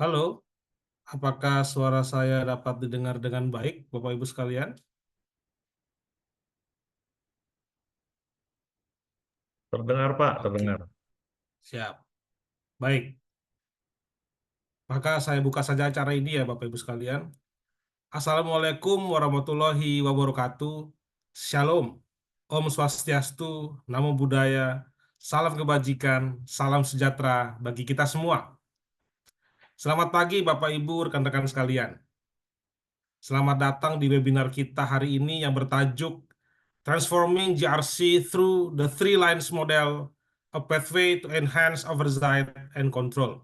Halo, apakah suara saya dapat didengar dengan baik, Bapak Ibu sekalian? Terdengar, Pak, Oke, terdengar. siap. Baik, maka saya buka saja acara ini ya, Bapak Ibu sekalian. Assalamualaikum warahmatullahi wabarakatuh. Shalom. Om Swastiastu, Namo Buddhaya, salam kebajikan, salam sejahtera bagi kita semua. Selamat pagi, Bapak Ibu, rekan-rekan sekalian. Selamat datang di webinar kita hari ini yang bertajuk Transforming GRC through the Three Lines Model, a Pathway to Enhance Oversight and Control.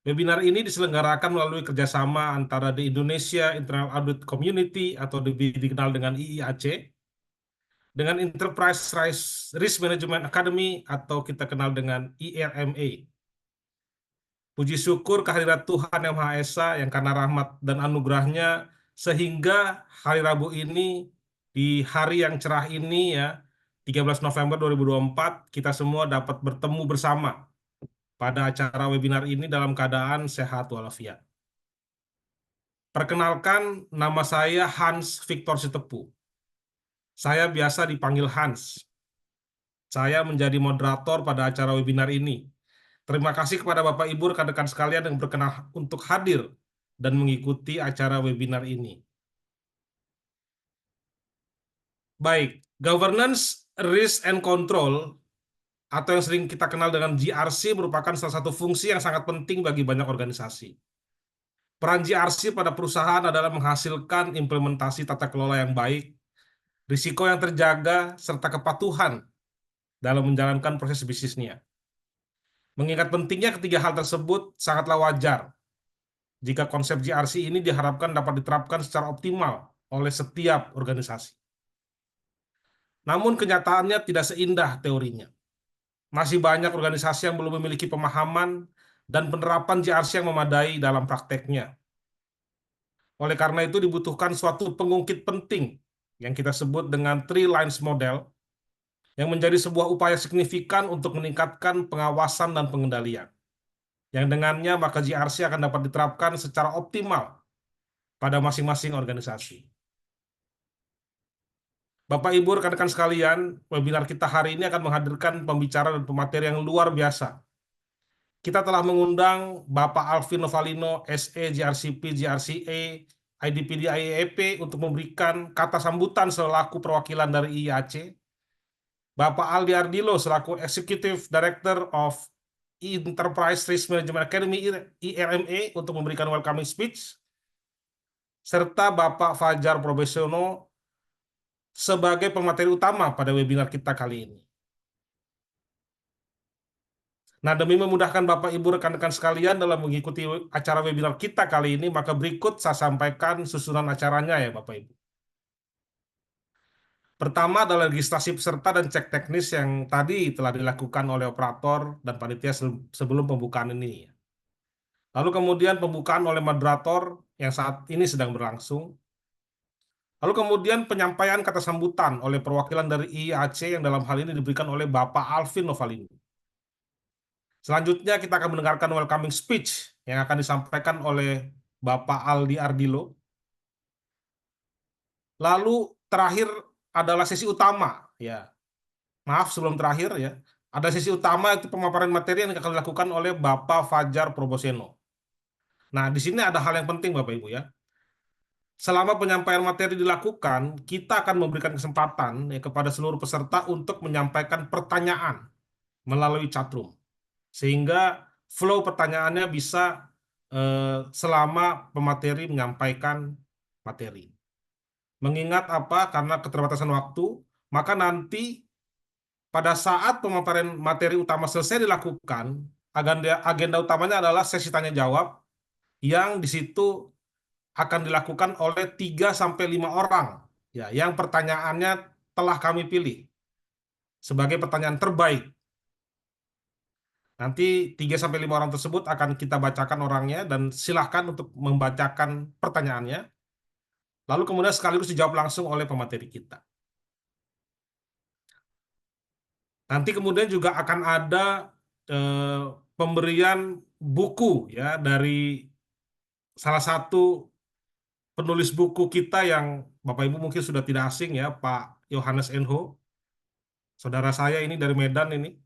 Webinar ini diselenggarakan melalui kerjasama antara The Indonesia Internal Audit Community atau dikenal dengan IIAC dengan Enterprise Risk Management Academy atau kita kenal dengan IRMA. Puji syukur kehadirat Tuhan Yang Maha Esa yang karena rahmat dan anugerahnya sehingga hari Rabu ini di hari yang cerah ini ya 13 November 2024 kita semua dapat bertemu bersama pada acara webinar ini dalam keadaan sehat walafiat. Perkenalkan, nama saya Hans Victor Sitepu. Saya biasa dipanggil Hans. Saya menjadi moderator pada acara webinar ini. Terima kasih kepada Bapak Ibu rekan-rekan sekalian yang berkenan untuk hadir dan mengikuti acara webinar ini. Baik, Governance, Risk and Control atau yang sering kita kenal dengan GRC merupakan salah satu fungsi yang sangat penting bagi banyak organisasi. Peran GRC pada perusahaan adalah menghasilkan implementasi tata kelola yang baik, risiko yang terjaga, serta kepatuhan dalam menjalankan proses bisnisnya. Mengingat pentingnya ketiga hal tersebut, sangatlah wajar jika konsep GRC ini diharapkan dapat diterapkan secara optimal oleh setiap organisasi. Namun kenyataannya tidak seindah teorinya. Masih banyak organisasi yang belum memiliki pemahaman dan penerapan GRC yang memadai dalam prakteknya. Oleh karena itu dibutuhkan suatu pengungkit penting yang kita sebut dengan Three Lines Model yang menjadi sebuah upaya signifikan untuk meningkatkan pengawasan dan pengendalian. Yang dengannya maka GRC akan dapat diterapkan secara optimal pada masing-masing organisasi. Bapak Ibu rekan-rekan sekalian, webinar kita hari ini akan menghadirkan pembicara dan pemateri yang luar biasa. Kita telah mengundang Bapak Alvin Novalino, SE, GRCP, GRCA, IDPD, IEEP untuk memberikan kata sambutan selaku perwakilan dari IAC. Bapak Aldi Ardilo selaku Executive Director of Enterprise Risk Management Academy IRMA untuk memberikan welcoming speech, serta Bapak Fajar Probesiono sebagai pemateri utama pada webinar kita kali ini. Nah, demi memudahkan Bapak Ibu rekan-rekan sekalian dalam mengikuti acara webinar kita kali ini, maka berikut saya sampaikan susunan acaranya ya Bapak Ibu. Pertama adalah registrasi peserta dan cek teknis yang tadi telah dilakukan oleh operator dan panitia sebelum pembukaan ini. Lalu kemudian pembukaan oleh moderator yang saat ini sedang berlangsung. Lalu kemudian penyampaian kata sambutan oleh perwakilan dari IAC yang dalam hal ini diberikan oleh Bapak Alvin Novalini. Selanjutnya kita akan mendengarkan welcoming speech yang akan disampaikan oleh Bapak Aldi Ardilo. Lalu terakhir adalah sesi utama, ya. Maaf sebelum terakhir ya. Ada sesi utama itu pemaparan materi yang akan dilakukan oleh Bapak Fajar Proboseno. Nah, di sini ada hal yang penting Bapak Ibu ya. Selama penyampaian materi dilakukan, kita akan memberikan kesempatan ya, kepada seluruh peserta untuk menyampaikan pertanyaan melalui chatroom. Sehingga flow pertanyaannya bisa selama pemateri menyampaikan materi. Mengingat apa? Karena keterbatasan waktu, maka nanti pada saat pemaparan materi utama selesai dilakukan, agenda utamanya adalah sesi tanya jawab yang di situ akan dilakukan oleh 3 sampai 5 orang ya, yang pertanyaannya telah kami pilih sebagai pertanyaan terbaik. Nanti 3 sampai 5 orang tersebut akan kita bacakan orangnya dan silahkan untuk membacakan pertanyaannya. Lalu kemudian sekaligus dijawab langsung oleh pemateri kita. Nanti kemudian juga akan ada pemberian buku ya dari salah satu penulis buku kita yang Bapak Ibu mungkin sudah tidak asing ya, Pak Yohanes Enho, saudara saya ini dari Medan ini.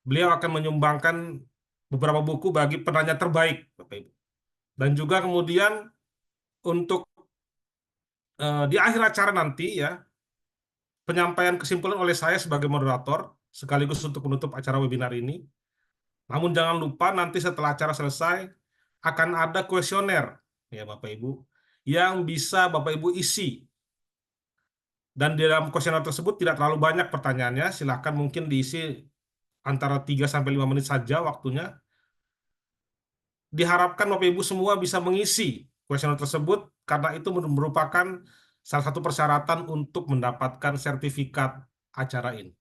Beliau akan menyumbangkan beberapa buku bagi penanya terbaik, Bapak Ibu. Dan juga kemudian untuk di akhir acara nanti ya, penyampaian kesimpulan oleh saya sebagai moderator sekaligus untuk menutup acara webinar ini. Namun jangan lupa nanti setelah acara selesai akan ada kuesioner ya Bapak Ibu yang bisa Bapak Ibu isi. Dan di dalam kuesioner tersebut tidak terlalu banyak pertanyaannya, silakan mungkin diisi antara 3 sampai 5 menit saja waktunya. Diharapkan Bapak Ibu semua bisa mengisi kuesioner tersebut karena itu merupakan salah satu persyaratan untuk mendapatkan sertifikat acara ini.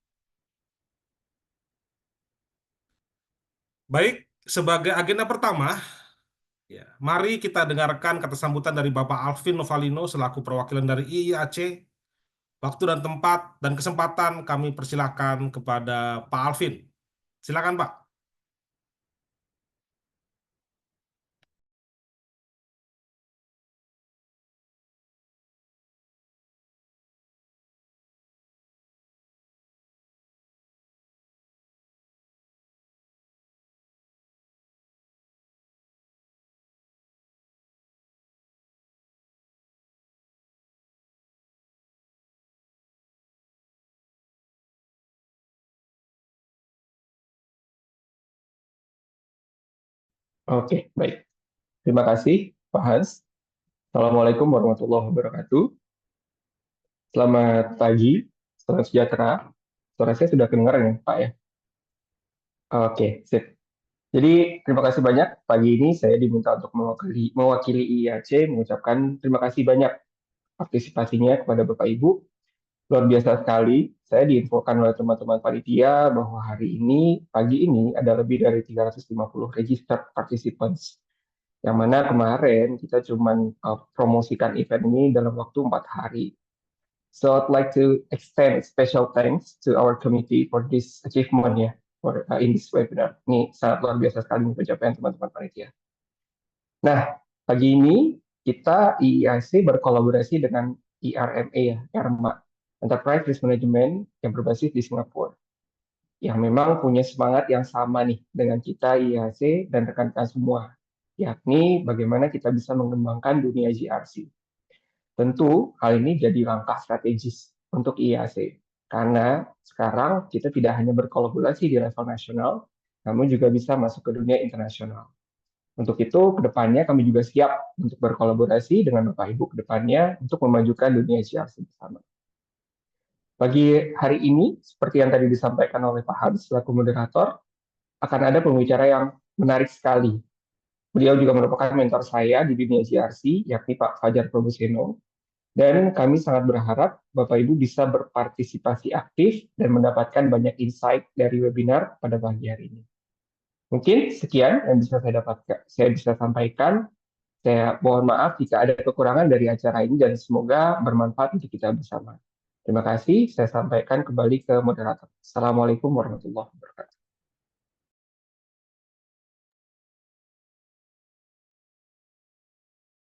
Baik, sebagai agenda pertama, ya, mari kita dengarkan kata sambutan dari Bapak Alvin Novalino selaku perwakilan dari IIAC. Waktu dan tempat dan kesempatan kami persilahkan kepada Pak Alvin. Silakan Pak. Oke, baik. Terima kasih, Pak Hans. Assalamualaikum warahmatullahi wabarakatuh. Selamat pagi, salam sejahtera. Suara saya sudah kedengaran ya, Pak ya? Oke, sip. Jadi, terima kasih banyak. Pagi ini saya diminta untuk mewakili IIAC mengucapkan terima kasih banyak partisipasinya kepada Bapak Ibu. Luar biasa sekali. Saya diinfokan oleh teman-teman panitia bahwa hari ini, pagi ini, ada lebih dari 350 registered participants. Yang mana kemarin kita cuma promosikan event ini dalam waktu 4 hari. So I'd like to extend special thanks to our committee for this achievement ya, for in this webinar. Ini sangat luar biasa sekali pencapaian teman-teman panitia. Nah, pagi ini kita IIAC berkolaborasi dengan IRMA ya, IRMA, Enterprise Risk Management yang berbasis di Singapura. Yang memang punya semangat yang sama nih dengan kita IIAC dan rekan-rekan semua, yakni bagaimana kita bisa mengembangkan dunia GRC. Tentu hal ini jadi langkah strategis untuk IAC, karena sekarang kita tidak hanya berkolaborasi di level nasional, namun juga bisa masuk ke dunia internasional. Untuk itu, kedepannya kami juga siap untuk berkolaborasi dengan Bapak Ibu kedepannya untuk memajukan dunia GRC bersama. Bagi hari ini, seperti yang tadi disampaikan oleh Pak Hans selaku moderator, akan ada pembicara yang menarik sekali. Beliau juga merupakan mentor saya di dunia GRC, yakni Pak Fajar Probuseno. Dan kami sangat berharap Bapak Ibu bisa berpartisipasi aktif dan mendapatkan banyak insight dari webinar pada pagi hari ini. Mungkin sekian yang bisa saya bisa sampaikan. Saya mohon maaf jika ada kekurangan dari acara ini dan semoga bermanfaat untuk kita bersama. Terima kasih, saya sampaikan kembali ke moderator. Assalamualaikum warahmatullahi wabarakatuh.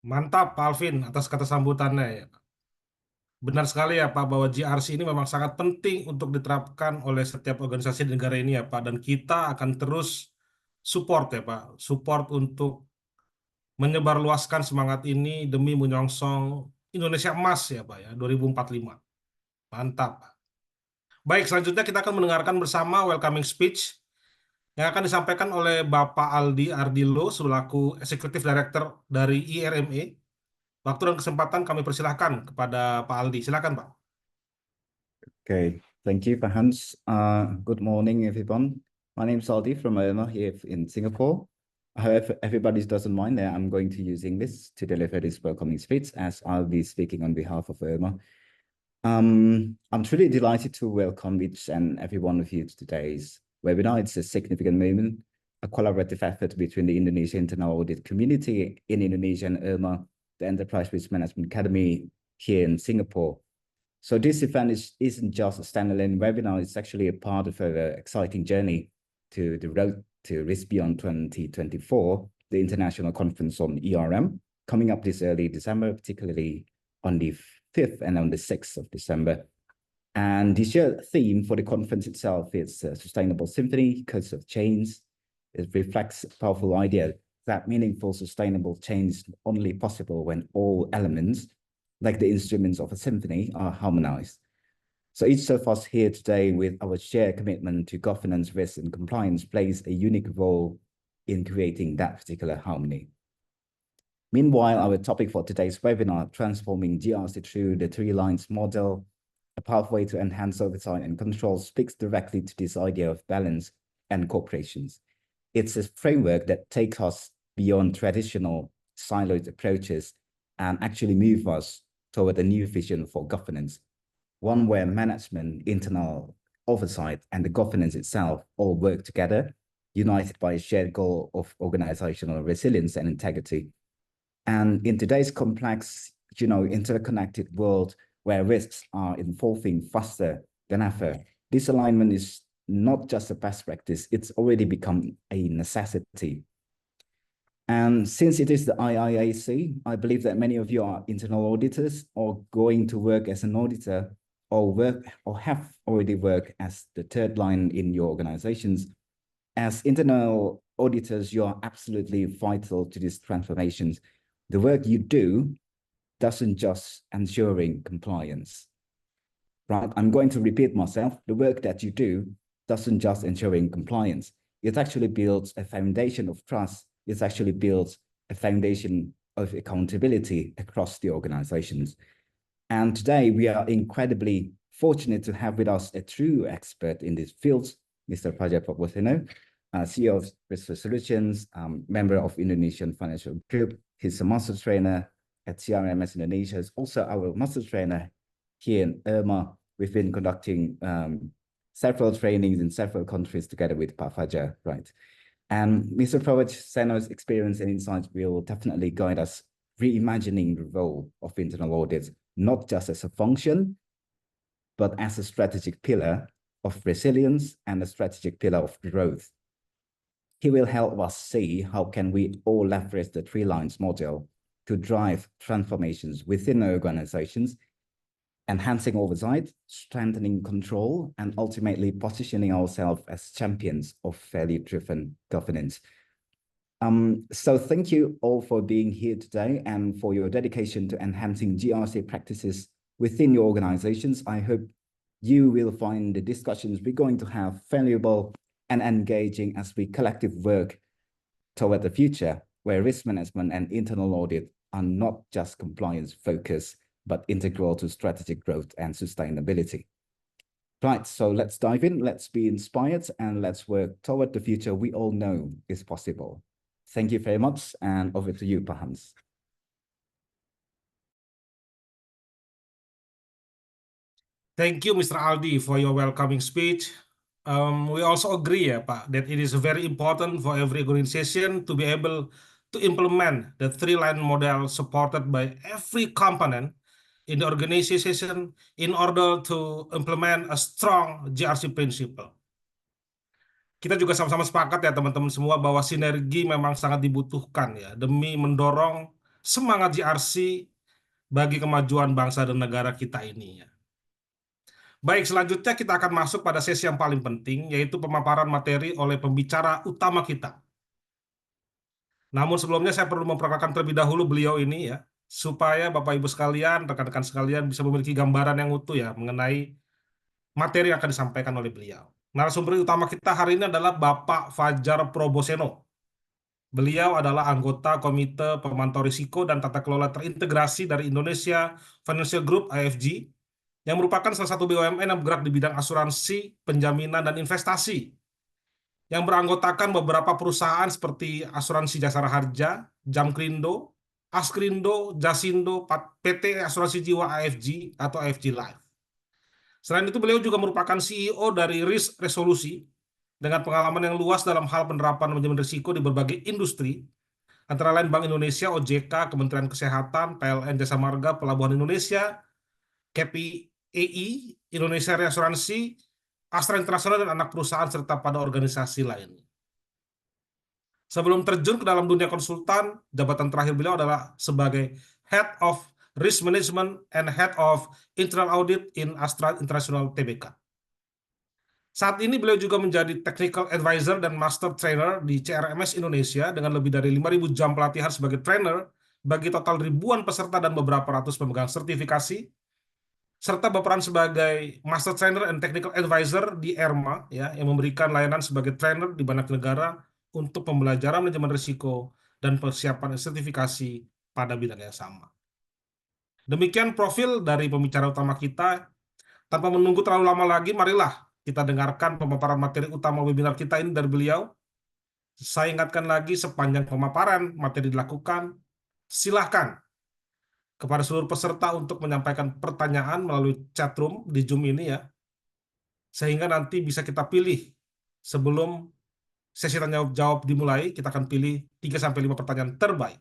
Mantap Pak Alvin atas kata sambutannya ya. Benar sekali ya Pak bahwa GRC ini memang sangat penting untuk diterapkan oleh setiap organisasi di negara ini ya Pak, dan kita akan terus support ya Pak, support untuk menyebarluaskan semangat ini demi menyongsong Indonesia Emas ya Pak ya 2045. Mantap. Baik, selanjutnya kita akan mendengarkan bersama welcoming speech yang akan disampaikan oleh Bapak Aldi Ardilo selaku Executive Director dari IRMA. Waktu dan kesempatan kami persilahkan kepada Pak Aldi. Silakan Pak. Okay, thank you, Pak Hans. Good morning, everyone. My name is Aldi from IRMA here in Singapore. I hope everybody doesn't mind that I'm going to use English to deliver this welcoming speech as I'll be speaking on behalf of IRMA. I'm truly delighted to welcome each and every one of you to today's webinar. It's a significant moment, a collaborative effort between the Indonesian Internal Audit community in Indonesia and IRMA, the Enterprise Risk Management Academy here in Singapore. So this event isn't just a standalone webinar, it's actually a part of an exciting journey to the Road to Risk Beyond 2024, the International Conference on ERM, coming up this early December, particularly on the 5th and on the 6th of December. And the shared theme for the conference itself is Sustainable Symphony, Codes of Change. It reflects a powerful idea that meaningful sustainable change is only possible when all elements, like the instruments of a symphony, are harmonized. So each of us here today, with our shared commitment to governance, risk, and compliance, plays a unique role in creating that particular harmony. Meanwhile, our topic for today's webinar, Transforming GRC Through the Three Lines Model, a pathway to enhance oversight and control, speaks directly to this idea of balance and corporations. It's a framework that takes us beyond traditional siloed approaches and actually moves us toward a new vision for governance, one where management, internal oversight, and the governance itself all work together, united by a shared goal of organizational resilience and integrity. And in today's complex, interconnected world where risks are evolving faster than ever, this alignment is not just a best practice, it's already become a necessity. And since it is the IIAC, I believe that many of you are internal auditors or going to work as an auditor or have already worked as the third line in your organizations. As internal auditors, you are absolutely vital to these transformations. The work you do doesn't just ensuring compliance, right? I'm going to repeat myself. The work that you do doesn't just ensuring compliance. It actually builds a foundation of trust. It actually builds a foundation of accountability across the organizations. And today we are incredibly fortunate to have with us a true expert in this field, Mr. Fajar Prabowo, CEO of Risk Solutions, member of Indonesian Financial Group. He's a master trainer at CRMS Indonesia. He's also our master trainer here in IRMA. We've been conducting several trainings in several countries together with Pak Fajar, right? And Mr. Prabowo's experience and insights will definitely guide us reimagining the role of internal audit, not just as a function, but as a strategic pillar of resilience and a strategic pillar of growth. He will help us see how can we all leverage the three lines model to drive transformations within organizations, enhancing oversight, strengthening control, and ultimately positioning ourselves as champions of value-driven governance. So thank you all for being here today and for your dedication to enhancing GRC practices within your organizations. I hope you will find the discussions we're going to have valuable and engaging as we collectively work toward the future where risk management and internal audit are not just compliance focused, but integral to strategic growth and sustainability. Right, so let's dive in, let's be inspired, and let's work toward the future we all know is possible. Thank you very much, and over to you, Pak Hans. Thank you, Mr. Aldi, for your welcoming speech. We also agree, Pak, that it is very important for every organization to be able to implement the three-line model supported by every component in the organization in order to implement a strong GRC principle. Kita juga sama-sama sepakat ya teman-teman semua bahwa sinergi memang sangat dibutuhkan ya demi mendorong semangat GRC bagi kemajuan bangsa dan negara kita ini ya. Baik, selanjutnya kita akan masuk pada sesi yang paling penting, yaitu pemaparan materi oleh pembicara utama kita. Namun sebelumnya saya perlu memperkenalkan terlebih dahulu beliau ini ya, supaya Bapak Ibu sekalian, rekan-rekan sekalian bisa memiliki gambaran yang utuh ya mengenai materi yang akan disampaikan oleh beliau. Narasumber utama kita hari ini adalah Bapak Fajar Prabowo. Beliau adalah anggota Komite Pemantau Risiko dan Tata Kelola Terintegrasi dari Indonesia Financial Group (IFG), yang merupakan salah satu BUMN yang bergerak di bidang asuransi, penjaminan, dan investasi, yang beranggotakan beberapa perusahaan seperti Asuransi Jasara Harja, Jamkrindo, Askrindo, Jasindo, PT Asuransi Jiwa IFG atau IFG Life. Selain itu, beliau juga merupakan CEO dari Risk Resolusi dengan pengalaman yang luas dalam hal penerapan manajemen risiko di berbagai industri, antara lain Bank Indonesia, OJK, Kementerian Kesehatan, PLN Jasa Marga, Pelabuhan Indonesia, KPAI, Indonesia Reasuransi, Astra International dan anak perusahaan serta pada organisasi lainnya. Sebelum terjun ke dalam dunia konsultan, jabatan terakhir beliau adalah sebagai Head of Risk Management and Head of Internal Audit in Astra International Tbk. Saat ini beliau juga menjadi Technical Advisor dan Master Trainer di CRMS Indonesia dengan lebih dari 5.000 jam pelatihan sebagai trainer bagi total ribuan peserta dan beberapa ratus pemegang sertifikasi, serta berperan sebagai Master Trainer and Technical Advisor di ERMA, ya, yang memberikan layanan sebagai trainer di banyak negara untuk pembelajaran manajemen risiko dan persiapan sertifikasi pada bidang yang sama. Demikian profil dari pembicara utama kita. Tanpa menunggu terlalu lama lagi, marilah kita dengarkan pemaparan materi utama webinar kita ini dari beliau. Saya ingatkan lagi, sepanjang pemaparan materi dilakukan, silahkan kepada seluruh peserta untuk menyampaikan pertanyaan melalui chat room di Zoom ini ya, sehingga nanti bisa kita pilih sebelum sesi tanya jawab dimulai, kita akan pilih 3-5 pertanyaan terbaik.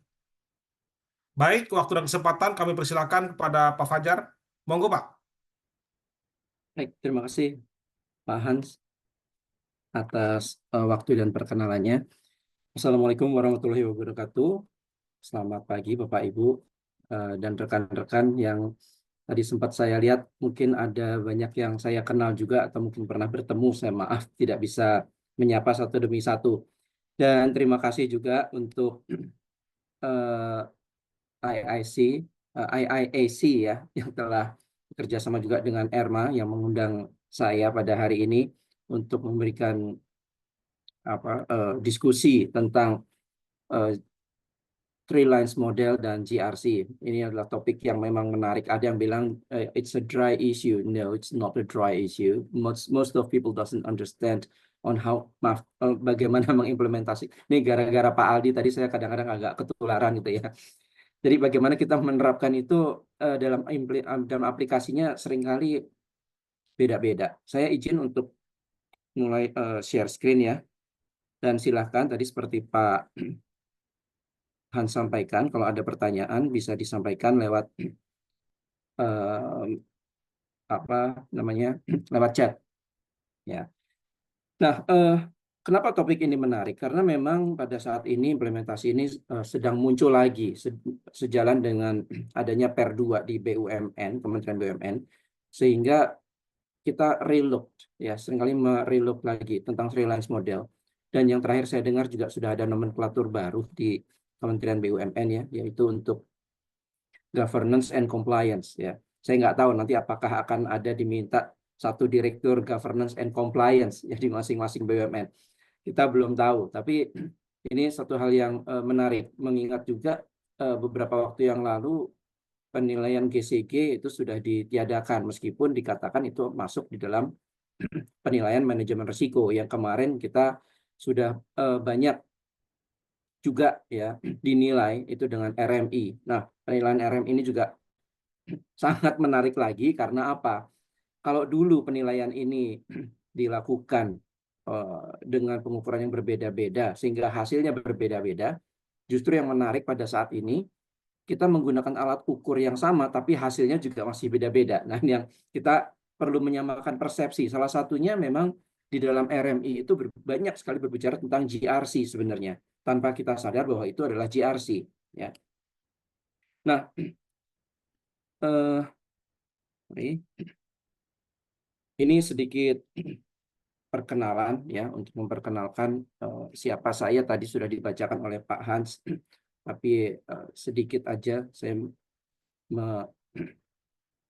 Baik, waktu dan kesempatan kami persilakan kepada Pak Fajar. Monggo Pak. Baik, terima kasih Pak Hans atas waktu dan perkenalannya. Assalamualaikum warahmatullahi wabarakatuh. Selamat pagi Bapak Ibu dan rekan-rekan yang tadi sempat saya lihat, mungkin ada banyak yang saya kenal juga atau mungkin pernah bertemu. Saya maaf tidak bisa menyapa satu demi satu. Dan terima kasih juga untuk IIAC ya, yang telah bekerja sama juga dengan ERMA yang mengundang saya pada hari ini untuk memberikan diskusi tentang Three Lines Model dan GRC. Ini adalah topik yang memang menarik. Ada yang bilang it's a dry issue. No, it's not a dry issue. Most of people doesn't understand on how bagaimana mengimplementasi. Ini gara-gara Pak Aldi tadi saya kadang-kadang agak ketularan gitu ya. Jadi bagaimana kita menerapkan itu dalam aplikasinya seringkali beda-beda. Saya izin untuk mulai share screen ya. Dan silahkan tadi seperti Pak Hans sampaikan, kalau ada pertanyaan bisa disampaikan lewat lewat chat. Ya. Nah, kenapa topik ini menarik? Karena memang pada saat ini implementasi ini sedang muncul lagi sejalan dengan adanya Per 2 di BUMN, Kementerian BUMN, sehingga kita relook ya, seringkali merelook lagi tentang Three Lines Model. Dan yang terakhir saya dengar juga sudah ada nomenklatur baru di Kementerian BUMN ya, yaitu untuk governance and compliance ya. Saya nggak tahu nanti apakah akan ada diminta satu direktur governance and compliance ya di masing-masing BUMN. Kita belum tahu, tapi ini satu hal yang menarik, mengingat juga beberapa waktu yang lalu penilaian GCG itu sudah ditiadakan, meskipun dikatakan itu masuk di dalam penilaian manajemen risiko yang kemarin kita sudah banyak juga ya dinilai itu dengan RMI. Nah, penilaian RMI ini juga sangat menarik lagi karena apa? Kalau dulu penilaian ini dilakukan dengan pengukuran yang berbeda-beda sehingga hasilnya berbeda-beda, justru yang menarik pada saat ini kita menggunakan alat ukur yang sama tapi hasilnya juga masih beda-beda. Nah, ini yang kita perlu menyamakan persepsi. Salah satunya memang di dalam RMI itu banyak sekali berbicara tentang GRC sebenarnya, tanpa kita sadar bahwa itu adalah GRC. Ya. Nah, ini sedikit perkenalan ya, untuk memperkenalkan siapa saya. Tadi sudah dibacakan oleh Pak Hans, tapi sedikit aja saya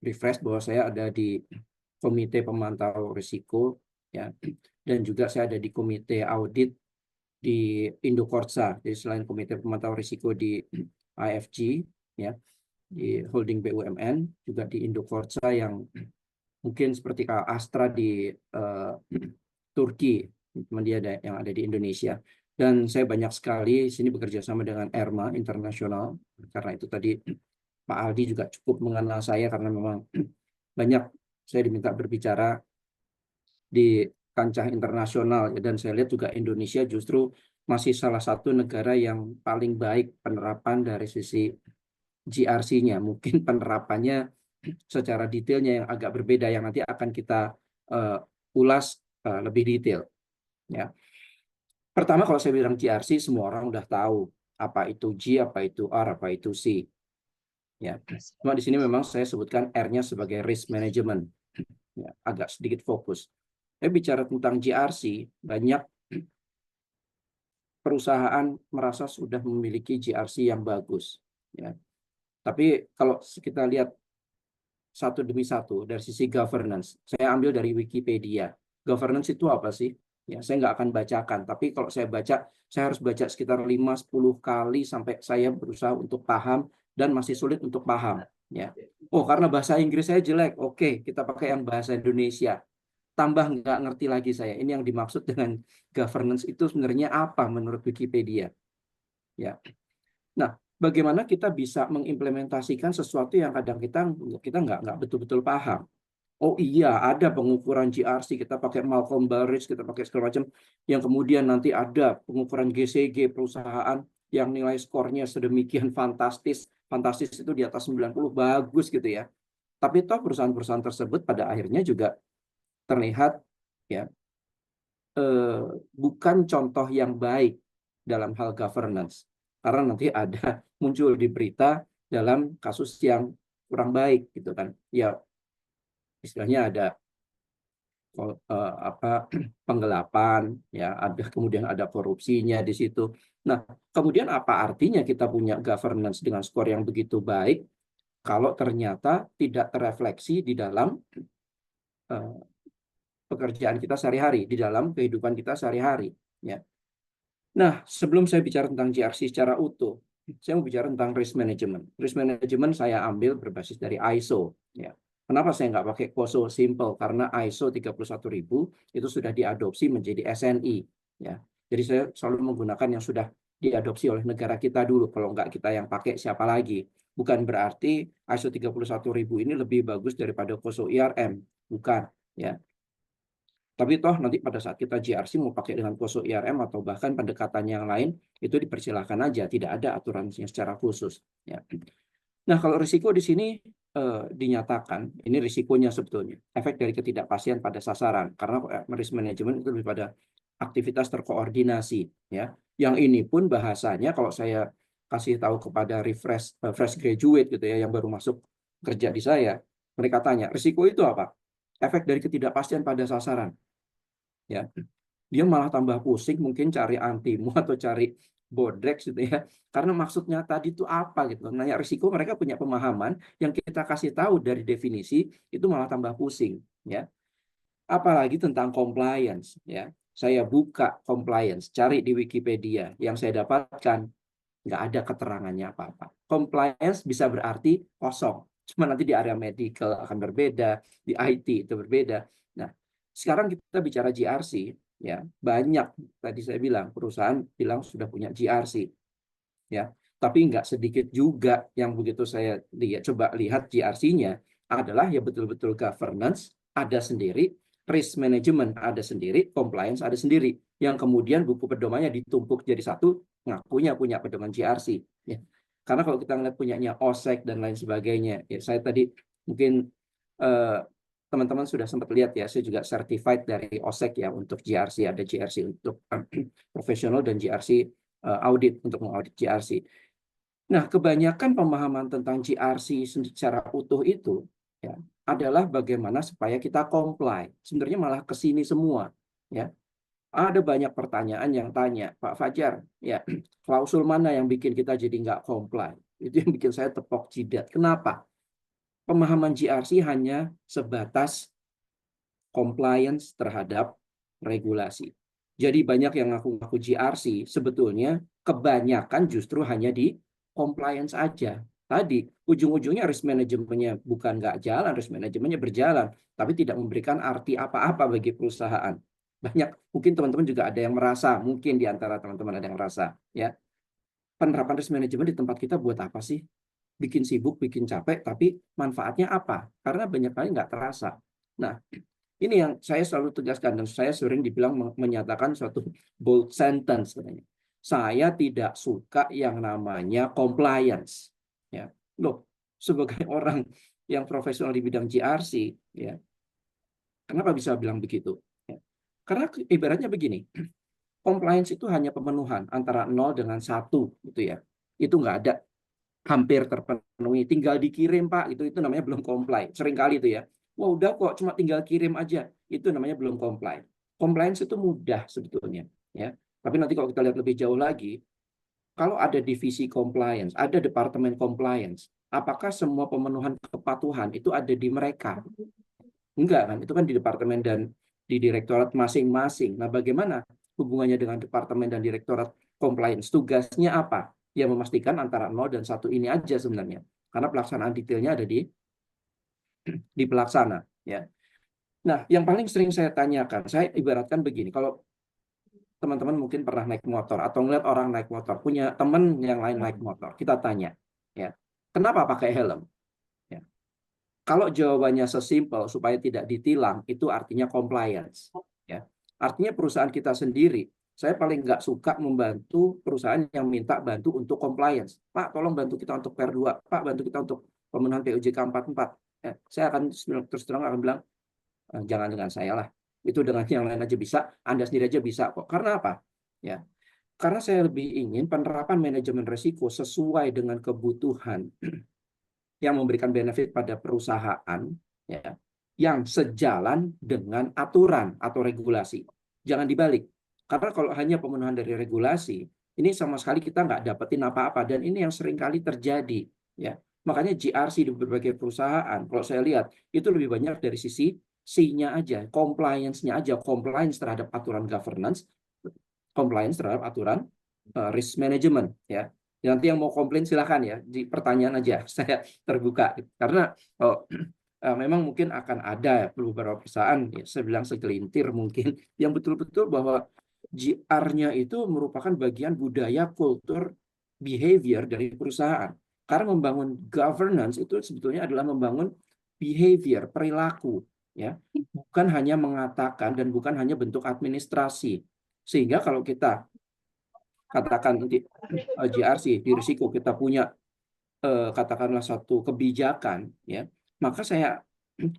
refresh bahwa saya ada di Komite Pemantau Risiko ya, dan juga saya ada di Komite Audit di Indokorsa. Jadi selain Komite Pemantau Risiko di IFG ya, di holding BUMN, juga di Indokorsa yang mungkin seperti Astra di Turki, teman dia yang ada di Indonesia. Dan saya banyak sekali di sini bekerja sama dengan ERMA Internasional. Karena itu tadi Pak Aldi juga cukup mengenal saya karena memang banyak saya diminta berbicara di kancah internasional. Dan saya lihat juga Indonesia justru masih salah satu negara yang paling baik penerapan dari sisi GRC-nya. Mungkin penerapannya secara detailnya yang agak berbeda yang nanti akan kita ulas lebih detail. Ya. Pertama, kalau saya bilang GRC, semua orang udah tahu apa itu G, apa itu R, apa itu C. Ya. Cuma di sini memang saya sebutkan R-nya sebagai risk management. Ya, agak sedikit fokus. Bicara tentang GRC, banyak perusahaan merasa sudah memiliki GRC yang bagus. Ya. Tapi kalau kita lihat satu demi satu dari sisi governance, saya ambil dari Wikipedia. Governance itu apa sih? Ya, saya nggak akan bacakan, tapi kalau saya baca, saya harus baca sekitar 5-10 kali sampai saya berusaha untuk paham dan masih sulit untuk paham. Ya. Oh, karena bahasa Inggris saya jelek. Oke, kita pakai yang bahasa Indonesia. Tambah nggak ngerti lagi saya. Ini yang dimaksud dengan governance itu sebenarnya apa menurut Wikipedia. Ya. Nah, bagaimana kita bisa mengimplementasikan sesuatu yang kadang kita nggak betul-betul paham. Oh iya, ada pengukuran GRC, kita pakai Malcolm Baldrige, kita pakai segala macam, yang kemudian nanti ada pengukuran GCG perusahaan yang nilai skornya sedemikian fantastis itu di atas 90, bagus gitu ya. Tapi toh perusahaan-perusahaan tersebut pada akhirnya juga terlihat ya bukan contoh yang baik dalam hal governance, karena nanti ada muncul di berita dalam kasus yang kurang baik gitu kan. Ya istilahnya ada penggelapan, ya ada kemudian ada korupsinya di situ. Nah, kemudian apa artinya kita punya governance dengan skor yang begitu baik kalau ternyata tidak terrefleksi di dalam pekerjaan kita sehari-hari, di dalam kehidupan kita sehari-hari. Ya. Nah, sebelum saya bicara tentang GRC secara utuh, saya mau bicara tentang risk management. Risk management saya ambil berbasis dari ISO. Ya. Kenapa saya nggak pakai COSO simple? Karena ISO 31000 itu sudah diadopsi menjadi SNI. Ya. Jadi saya selalu menggunakan yang sudah diadopsi oleh negara kita dulu. Kalau nggak kita yang pakai, siapa lagi? Bukan berarti ISO 31000 ini lebih bagus daripada COSO IRM. Bukan. Ya. Tapi toh nanti pada saat kita GRC mau pakai dengan COSO IRM atau bahkan pendekatan yang lain, itu dipersilahkan aja. Tidak ada aturannya secara khusus. Ya. Nah, kalau risiko di sini dinyatakan, ini risikonya sebetulnya, efek dari ketidakpastian pada sasaran. Karena risk management itu lebih pada aktivitas terkoordinasi. Ya. Yang ini pun bahasanya, kalau saya kasih tahu kepada fresh graduate gitu ya, yang baru masuk kerja di saya, mereka tanya, risiko itu apa? Efek dari ketidakpastian pada sasaran. Ya, dia malah tambah pusing mungkin cari antimo atau cari bodrex gitu ya, karena maksudnya tadi itu apa gitu. Nanya risiko, mereka punya pemahaman, yang kita kasih tahu dari definisi itu malah tambah pusing ya. Apalagi tentang compliance ya, saya buka compliance, cari di Wikipedia, yang saya dapatkan nggak ada keterangannya apa-apa. Compliance bisa berarti kosong, cuma nanti di area medical akan berbeda, di IT itu berbeda. Nah, sekarang kita bicara GRC, ya banyak tadi saya bilang perusahaan bilang sudah punya GRC, ya. Tapi nggak sedikit juga yang begitu saya coba lihat GRC-nya adalah ya betul-betul governance ada sendiri, risk management ada sendiri, compliance ada sendiri. Yang kemudian buku pedomannya ditumpuk jadi satu, ngakunya punya pedoman GRC. Ya. Karena kalau kita ngeliat punyanya OSEC dan lain sebagainya, ya saya tadi mungkin teman-teman sudah sempat lihat ya, saya juga certified dari OSEC ya untuk GRC, ada GRC untuk profesional dan GRC audit untuk mengaudit GRC. Nah, kebanyakan pemahaman tentang GRC secara utuh itu ya adalah bagaimana supaya kita comply. Sebenarnya malah ke sini semua ya. Ada banyak pertanyaan yang tanya, Pak Fajar, ya klausul mana yang bikin kita jadi nggak comply? Itu yang bikin saya tepok jidat. Kenapa? Pemahaman GRC hanya sebatas compliance terhadap regulasi. Jadi banyak yang ngaku-ngaku GRC, sebetulnya kebanyakan justru hanya di compliance aja. Tadi ujung-ujungnya risk manajemennya bukan nggak jalan, risk manajemennya berjalan, tapi tidak memberikan arti apa-apa bagi perusahaan. Banyak, mungkin teman-teman juga ada yang merasa, mungkin di antara teman-teman ada yang merasa, ya penerapan risk management di tempat kita buat apa sih? Bikin sibuk, bikin capek, tapi manfaatnya apa? Karena banyak kali nggak terasa. Nah, ini yang saya selalu tegaskan dan saya sering dibilang menyatakan suatu bold sentence katanya. Saya tidak suka yang namanya compliance. Ya, loh, sebagai orang yang profesional di bidang GRC, ya, Kenapa bisa bilang begitu? Ya. Karena ibaratnya begini, compliance itu hanya pemenuhan antara 0 dengan 1 gitu ya. Itu nggak ada hampir terpenuhi, tinggal dikirim Pak, itu namanya belum comply. Seringkali itu ya. Wah, udah kok cuma tinggal kirim aja. Itu namanya belum comply. Compliance itu mudah sebetulnya, ya. Tapi nanti kalau kita lihat lebih jauh lagi, kalau ada divisi compliance, ada departemen compliance, apakah semua pemenuhan kepatuhan itu ada di mereka? Enggak kan, itu kan di departemen dan di direktorat masing-masing. Nah, bagaimana hubungannya dengan departemen dan direktorat compliance? Tugasnya apa? Ya memastikan antara 0 dan 1 ini aja sebenarnya. Karena pelaksanaan detailnya ada di pelaksana. Ya. Nah, yang paling sering saya tanyakan, saya ibaratkan begini, kalau teman-teman mungkin pernah naik motor atau ngeliat orang naik motor, punya teman yang lain naik motor, kita tanya, ya, kenapa pakai helm? Ya. Kalau jawabannya sesimpel supaya tidak ditilang, itu artinya compliance. Ya. Artinya perusahaan kita sendiri, saya paling nggak suka membantu perusahaan yang minta bantu untuk compliance. Pak, tolong bantu kita untuk PR2. Pak, bantu kita untuk pemenuhan PUJK 44. Ya, saya akan terus terang akan bilang, jangan dengan saya lah. Itu dengan yang lain aja bisa, Anda sendiri aja bisa kok. Karena apa? Ya, karena saya lebih ingin penerapan manajemen risiko sesuai dengan kebutuhan yang memberikan benefit pada perusahaan, ya, yang sejalan dengan aturan atau regulasi. Jangan dibalik. Karena kalau hanya pemenuhan dari regulasi, ini sama sekali kita nggak dapetin apa-apa. Dan ini yang seringkali terjadi. Ya. Makanya GRC di berbagai perusahaan, kalau saya lihat, itu lebih banyak dari sisi C-nya aja, compliance-nya aja, compliance terhadap aturan governance, compliance terhadap aturan risk management. Ya. Nanti yang mau komplain silakan ya, di pertanyaan aja, saya terbuka. Karena memang mungkin akan ada beberapa perusahaan, ya, saya bilang segelintir mungkin, yang betul-betul bahwa GR-nya itu merupakan bagian budaya, kultur, behavior dari perusahaan. Karena membangun governance itu sebetulnya adalah membangun behavior, perilaku, ya, bukan hanya mengatakan dan bukan hanya bentuk administrasi. Sehingga kalau kita katakan nanti GRC di risiko kita punya katakanlah satu kebijakan, ya, maka saya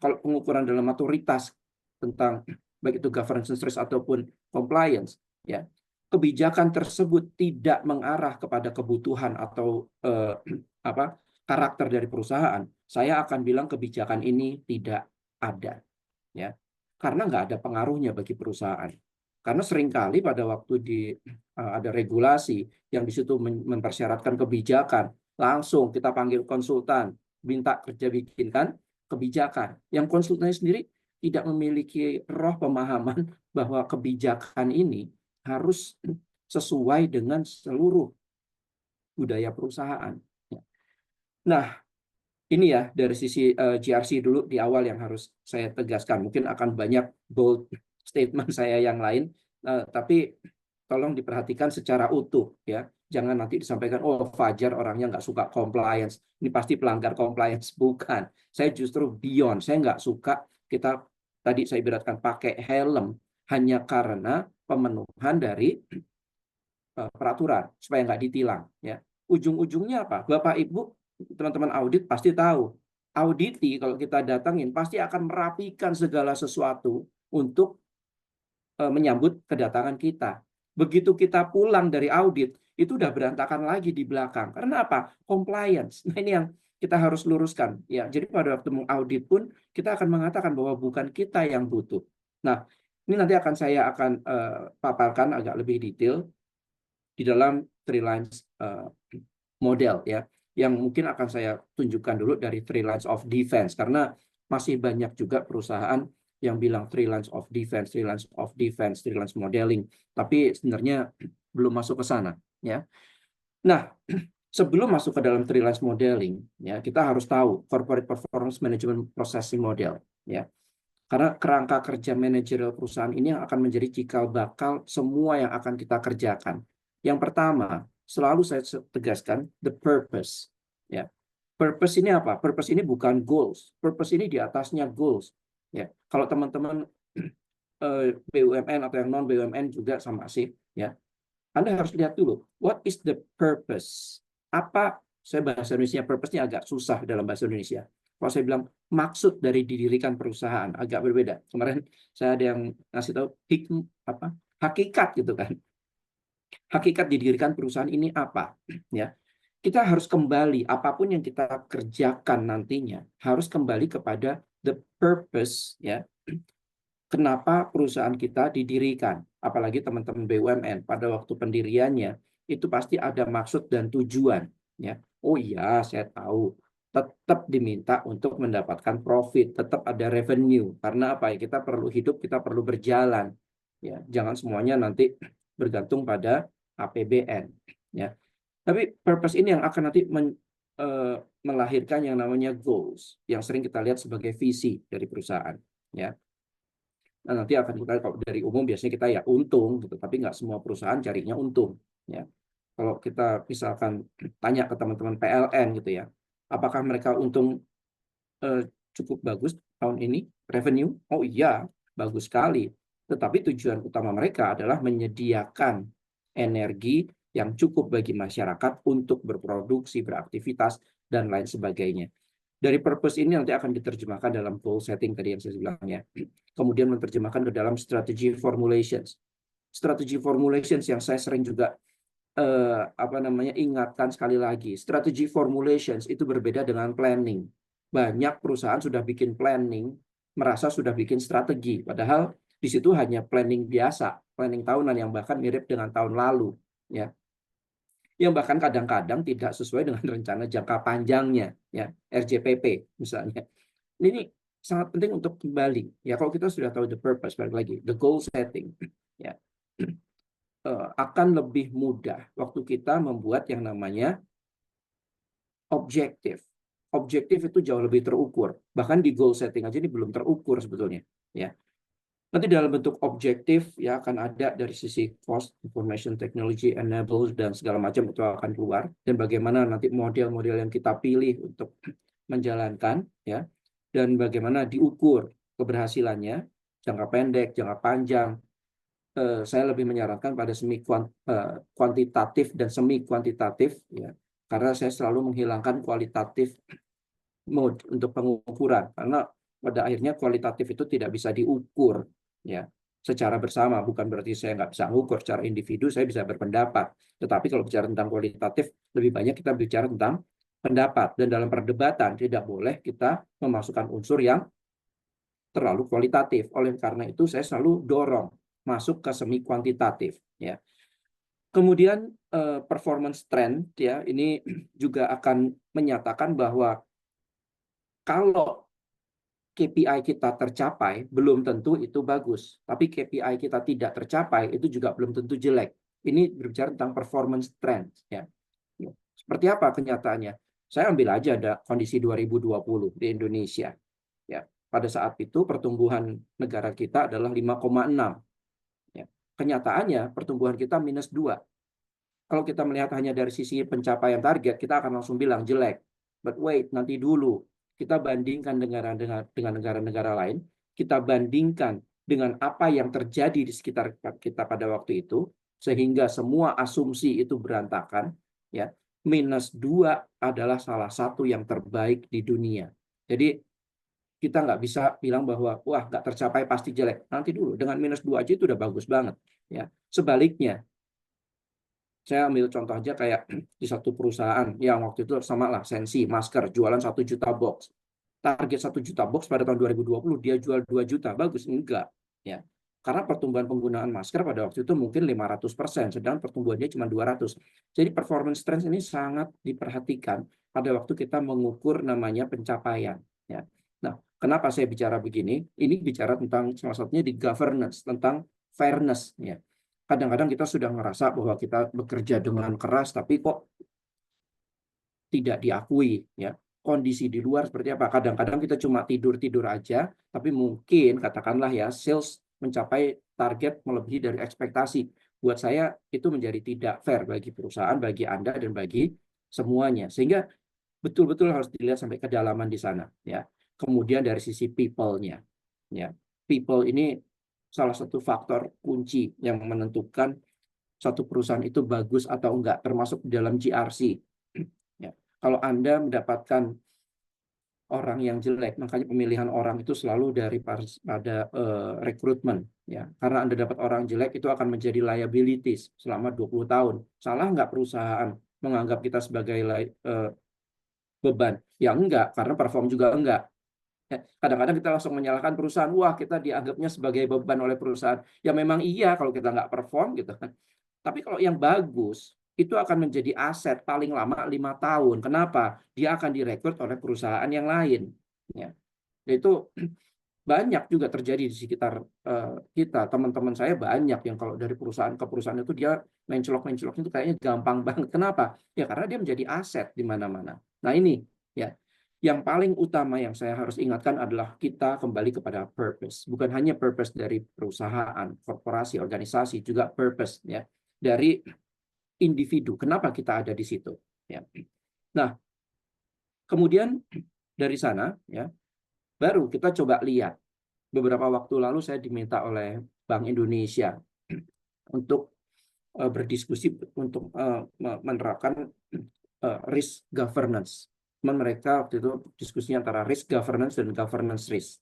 kalau pengukuran dalam otoritas tentang baik itu governance risk ataupun compliance, ya, kebijakan tersebut tidak mengarah kepada kebutuhan atau karakter dari perusahaan, saya akan bilang kebijakan ini tidak ada, ya, karena nggak ada pengaruhnya bagi perusahaan. Karena seringkali pada waktu ada regulasi yang di situ mempersyaratkan kebijakan, langsung kita panggil konsultan, minta kerja bikinkan kebijakan. Yang konsultannya sendiri tidak memiliki roh pemahaman bahwa kebijakan ini harus sesuai dengan seluruh budaya perusahaan. Nah, ini ya dari sisi GRC dulu di awal yang harus saya tegaskan. Mungkin akan banyak bold statement saya yang lain, tapi tolong diperhatikan secara utuh ya. Jangan nanti disampaikan, oh Fajar orangnya nggak suka compliance, ini pasti pelanggar compliance. Bukan, saya justru beyond. Saya nggak suka kita tadi saya ibaratkan pakai helm hanya karena pemenuhan dari peraturan supaya nggak ditilang. Ya, ujung-ujungnya apa? Bapak Ibu teman-teman audit pasti tahu. Auditi kalau kita datangin pasti akan merapikan segala sesuatu untuk menyambut kedatangan kita. Begitu kita pulang dari audit, itu udah berantakan lagi di belakang. Karena apa? Compliance. Nah, ini yang kita harus luruskan. Ya, jadi pada waktu mengaudit pun kita akan mengatakan bahwa bukan kita yang butuh. Nah, ini nanti saya akan paparkan agak lebih detail di dalam 3 lines model ya, yang mungkin akan saya tunjukkan dulu dari 3 lines of defense, karena masih banyak juga perusahaan yang bilang 3 lines of defense, 3 lines of defense, 3 lines modeling, tapi sebenarnya belum masuk ke sana ya. Nah, sebelum masuk ke dalam 3 lines modeling ya, kita harus tahu corporate performance management processing model ya. Karena kerangka kerja manajerial perusahaan ini yang akan menjadi cikal bakal semua yang akan kita kerjakan. Yang pertama, selalu saya tegaskan the purpose. Ya, purpose ini apa? Purpose ini bukan goals. Purpose ini di atasnya goals. Ya, kalau teman-teman BUMN atau yang non BUMN juga sama sih. Ya, Anda harus lihat dulu. What is the purpose? Apa? Saya bahasa Indonesia purpose-nya agak susah dalam bahasa Indonesia. Kalau saya bilang maksud dari didirikan perusahaan agak berbeda. Kemarin saya ada yang ngasih tahu hakikat gitu kan. Hakikat didirikan perusahaan ini apa? Ya, kita harus kembali apapun yang kita kerjakan nantinya harus kembali kepada the purpose, ya. Kenapa perusahaan kita didirikan? Apalagi teman-teman BUMN pada waktu pendiriannya itu pasti ada maksud dan tujuan, ya. Oh iya, saya tahu. Tetap diminta untuk mendapatkan profit, tetap ada revenue. Karena apa ya? Kita perlu hidup, kita perlu berjalan. Ya, jangan semuanya nanti bergantung pada APBN, ya. Tapi purpose ini yang akan nanti melahirkan yang namanya goals, yang sering kita lihat sebagai visi dari perusahaan, ya. Nah, nanti akan kita, kalau dari umum biasanya kita ya untung gitu, tapi nggak semua perusahaan carinya untung, ya. Kalau kita misalkan tanya ke teman-teman PLN gitu ya, apakah mereka untung cukup bagus tahun ini revenue? Oh iya, bagus sekali. Tetapi tujuan utama mereka adalah menyediakan energi yang cukup bagi masyarakat untuk berproduksi, beraktivitas, dan lain sebagainya. Dari purpose ini nanti akan diterjemahkan dalam goal setting tadi yang saya bilang, ya. Kemudian menerjemahkan ke dalam strategy formulations. Strategy formulations yang saya sering juga ingatkan sekali lagi. Strategy formulations itu berbeda dengan planning. Banyak perusahaan sudah bikin planning, merasa sudah bikin strategi, padahal di situ hanya planning biasa, planning tahunan yang bahkan mirip dengan tahun lalu, ya. Yang bahkan kadang-kadang tidak sesuai dengan rencana jangka panjangnya, ya, RJPP misalnya. Ini sangat penting untuk kembali, ya, kalau kita sudah tahu the purpose, balik lagi, the goal setting, ya, akan lebih mudah waktu kita membuat yang namanya objektif. Objektif itu jauh lebih terukur. Bahkan di goal setting aja ini belum terukur sebetulnya, ya. Nanti dalam bentuk objektif ya akan ada dari sisi cost, information technology, enables, dan segala macam itu akan keluar. Dan bagaimana nanti model-model yang kita pilih untuk menjalankan, ya, dan bagaimana diukur keberhasilannya, jangka pendek, jangka panjang. Saya lebih menyarankan pada semi kuantitatif dan semi kuantitatif, ya, karena saya selalu menghilangkan kualitatif mode untuk pengukuran, karena pada akhirnya kualitatif itu tidak bisa diukur, ya, secara bersama. Bukan berarti saya nggak bisa mengukur secara individu, saya bisa berpendapat. Tetapi kalau bicara tentang kualitatif, lebih banyak kita bicara tentang pendapat. Dan dalam perdebatan tidak boleh kita memasukkan unsur yang terlalu kualitatif. Oleh karena itu saya selalu dorong masuk ke semi kuantitatif, ya. Kemudian performance trend, ya, ini juga akan menyatakan bahwa kalau KPI kita tercapai, belum tentu itu bagus. Tapi KPI kita tidak tercapai, itu juga belum tentu jelek. Ini berbicara tentang performance trend, ya. Seperti apa kenyataannya? Saya ambil aja ada kondisi 2020 di Indonesia, ya. Pada saat itu pertumbuhan negara kita adalah 5,6. Ya. Kenyataannya pertumbuhan kita -2. Kalau kita melihat hanya dari sisi pencapaian target, kita akan langsung bilang jelek. But wait, nanti dulu. Kita bandingkan dengan negara-negara lain, kita bandingkan dengan apa yang terjadi di sekitar kita pada waktu itu, sehingga semua asumsi itu berantakan, ya. -2 adalah salah satu yang terbaik di dunia. Jadi kita nggak bisa bilang bahwa wah nggak tercapai pasti jelek. Nanti dulu, dengan -2 aja itu udah bagus banget, ya. Sebaliknya, saya ambil contoh aja kayak di satu perusahaan yang waktu itu sama lah, Sensi, masker, jualan 1 juta box. Target 1 juta box pada tahun 2020, dia jual 2 juta. Bagus? Enggak, ya. Karena pertumbuhan penggunaan masker pada waktu itu mungkin 500%, sedangkan pertumbuhannya cuma 200. Jadi performance trend ini sangat diperhatikan pada waktu kita mengukur namanya pencapaian, ya. Nah, kenapa saya bicara begini? Ini bicara tentang salah satunya di governance, tentang fairness, ya. Kadang-kadang kita sudah merasa bahwa kita bekerja dengan keras, tapi kok tidak diakui, ya. Kondisi di luar seperti apa? Kadang-kadang kita cuma tidur-tidur aja, tapi mungkin katakanlah ya sales mencapai target melebihi dari ekspektasi. Buat saya itu menjadi tidak fair bagi perusahaan, bagi Anda, dan bagi semuanya. Sehingga betul-betul harus dilihat sampai kedalaman di sana, ya. Kemudian dari sisi people-nya, ya. People ini salah satu faktor kunci yang menentukan satu perusahaan itu bagus atau enggak, termasuk dalam GRC. Ya. Kalau Anda mendapatkan orang yang jelek. Makanya pemilihan orang itu selalu pada rekrutmen, ya. Karena Anda dapat orang jelek itu akan menjadi liabilities selama 20 tahun. Salah nggak perusahaan menganggap kita sebagai beban? Ya enggak, karena perform juga enggak. Kadang-kadang kita langsung menyalahkan perusahaan, wah kita dianggapnya sebagai beban oleh perusahaan. Ya memang iya kalau kita nggak perform gitu kan. Tapi kalau yang bagus, itu akan menjadi aset paling lama 5 tahun. Kenapa? Dia akan direkrut oleh perusahaan yang lain. Ya. Itu banyak juga terjadi di sekitar kita. Teman-teman saya banyak yang kalau dari perusahaan ke perusahaan itu dia mencelok-mencelok itu kayaknya gampang banget. Kenapa? Ya karena dia menjadi aset di mana-mana. Nah ini ya. Yang paling utama yang saya harus ingatkan adalah kita kembali kepada purpose. Bukan hanya purpose dari perusahaan, korporasi, organisasi, juga purpose ya dari individu. Kenapa kita ada di situ? Ya. Nah, kemudian dari sana ya baru kita coba lihat. Beberapa waktu lalu saya diminta oleh Bank Indonesia untuk berdiskusi untuk menerapkan risk governance. Mereka waktu itu diskusinya antara risk governance dan governance risk.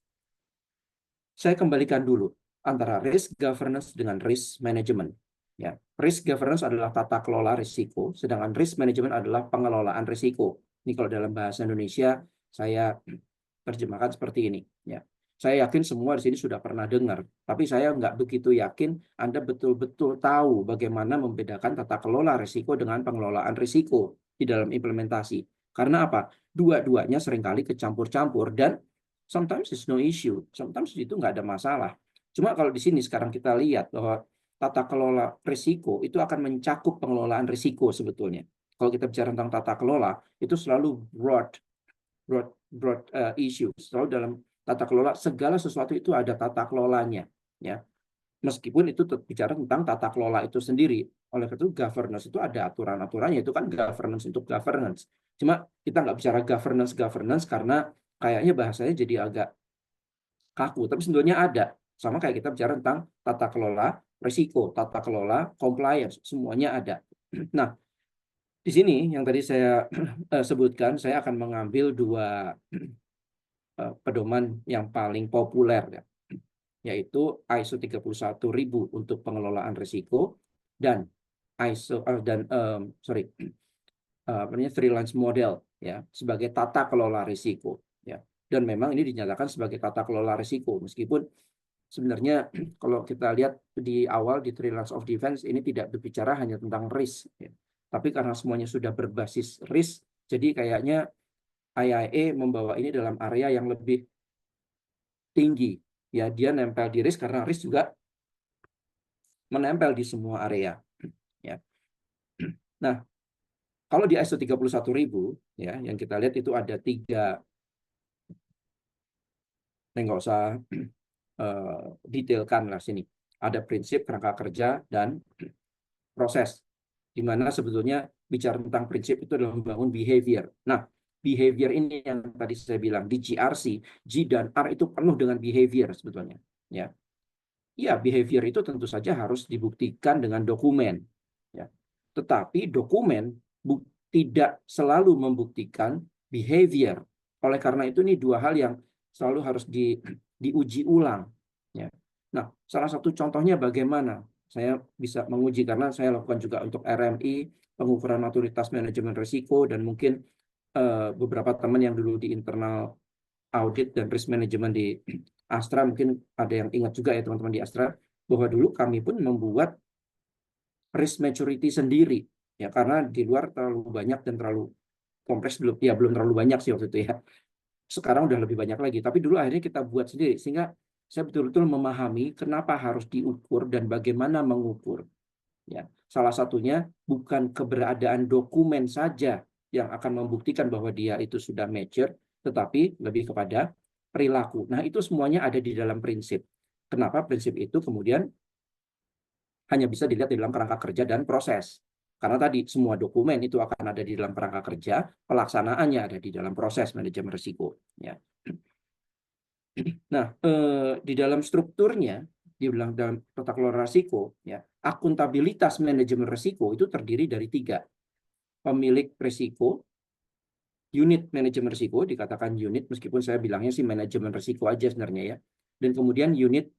Saya kembalikan dulu antara risk governance dengan risk management. Ya, risk governance adalah tata kelola risiko, sedangkan risk management adalah pengelolaan risiko. Ini kalau dalam bahasa Indonesia saya terjemahkan seperti ini. Ya, saya yakin semua di sini sudah pernah dengar, tapi saya nggak begitu yakin Anda betul-betul tahu bagaimana membedakan tata kelola risiko dengan pengelolaan risiko di dalam implementasi. Karena apa? Dua-duanya seringkali kecampur-campur dan sometimes it's no issue, sometimes itu nggak ada masalah. Cuma kalau di sini sekarang kita lihat bahwa tata kelola risiko itu akan mencakup pengelolaan risiko sebetulnya. Kalau kita bicara tentang tata kelola, itu selalu broad issue. Selalu dalam tata kelola segala sesuatu itu ada tata kelolanya, ya. Meskipun itu bicara tentang tata kelola itu sendiri. Oleh itu governance itu ada aturan-aturannya, itu kan governance untuk governance. Cuma kita nggak bicara governance karena kayaknya bahasanya jadi agak kaku, tapi sebetulnya ada. Sama kayak kita bicara tentang tata kelola risiko, tata kelola compliance, semuanya ada. Nah, di sini yang tadi saya sebutkan, saya akan mengambil dua pedoman yang paling populer, ya, yaitu ISO 31000 untuk pengelolaan risiko dan Three Lines Model ya sebagai tata kelola risiko, ya. Dan memang ini dinyatakan sebagai tata kelola risiko, meskipun sebenarnya kalau kita lihat di awal di Three Lines of Defense ini tidak berbicara hanya tentang risk, ya. Tapi karena semuanya sudah berbasis risk, jadi kayaknya IIA membawa ini dalam area yang lebih tinggi. Ya, dia nempel di risk karena risk juga menempel di semua area. Ya. Nah, kalau di ISO 31000 ya, yang kita lihat itu ada 3, nggak usah detailkan lah sini. Ada prinsip, kerangka kerja, dan proses. Di mana sebetulnya bicara tentang prinsip itu adalah membangun behavior. Nah, behavior ini yang tadi saya bilang di GRC, G dan R itu penuh dengan behavior sebetulnya. Ya, ya behavior itu tentu saja harus dibuktikan dengan dokumen. Ya, tetapi dokumen tidak selalu membuktikan behavior. Oleh karena itu ini dua hal yang selalu harus diuji ulang. Ya. Nah, salah satu contohnya bagaimana saya bisa menguji, karena saya lakukan juga untuk RMI, pengukuran maturitas manajemen risiko, dan mungkin beberapa teman yang dulu di internal audit dan risk management di Astra, mungkin ada yang ingat juga ya teman-teman di Astra, bahwa dulu kami pun membuat risk maturity sendiri, ya, karena di luar terlalu banyak dan terlalu kompleks, belum terlalu banyak sih waktu itu ya. Sekarang udah lebih banyak lagi, tapi dulu akhirnya kita buat sendiri, sehingga saya betul-betul memahami kenapa harus diukur dan bagaimana mengukur. Ya, salah satunya bukan keberadaan dokumen saja yang akan membuktikan bahwa dia itu sudah mature, tetapi lebih kepada perilaku. Nah, itu semuanya ada di dalam prinsip. Kenapa prinsip itu kemudian hanya bisa dilihat di dalam kerangka kerja dan proses? Karena tadi semua dokumen itu akan ada di dalam kerangka kerja, pelaksanaannya ada di dalam proses manajemen risiko. Ya. Nah, di dalam strukturnya, di dalam tata kelola risiko, ya, akuntabilitas manajemen risiko itu terdiri dari 3. Pemilik risiko, unit manajemen risiko, dikatakan unit meskipun saya bilangnya sih manajemen risiko aja sebenarnya ya. Dan kemudian unit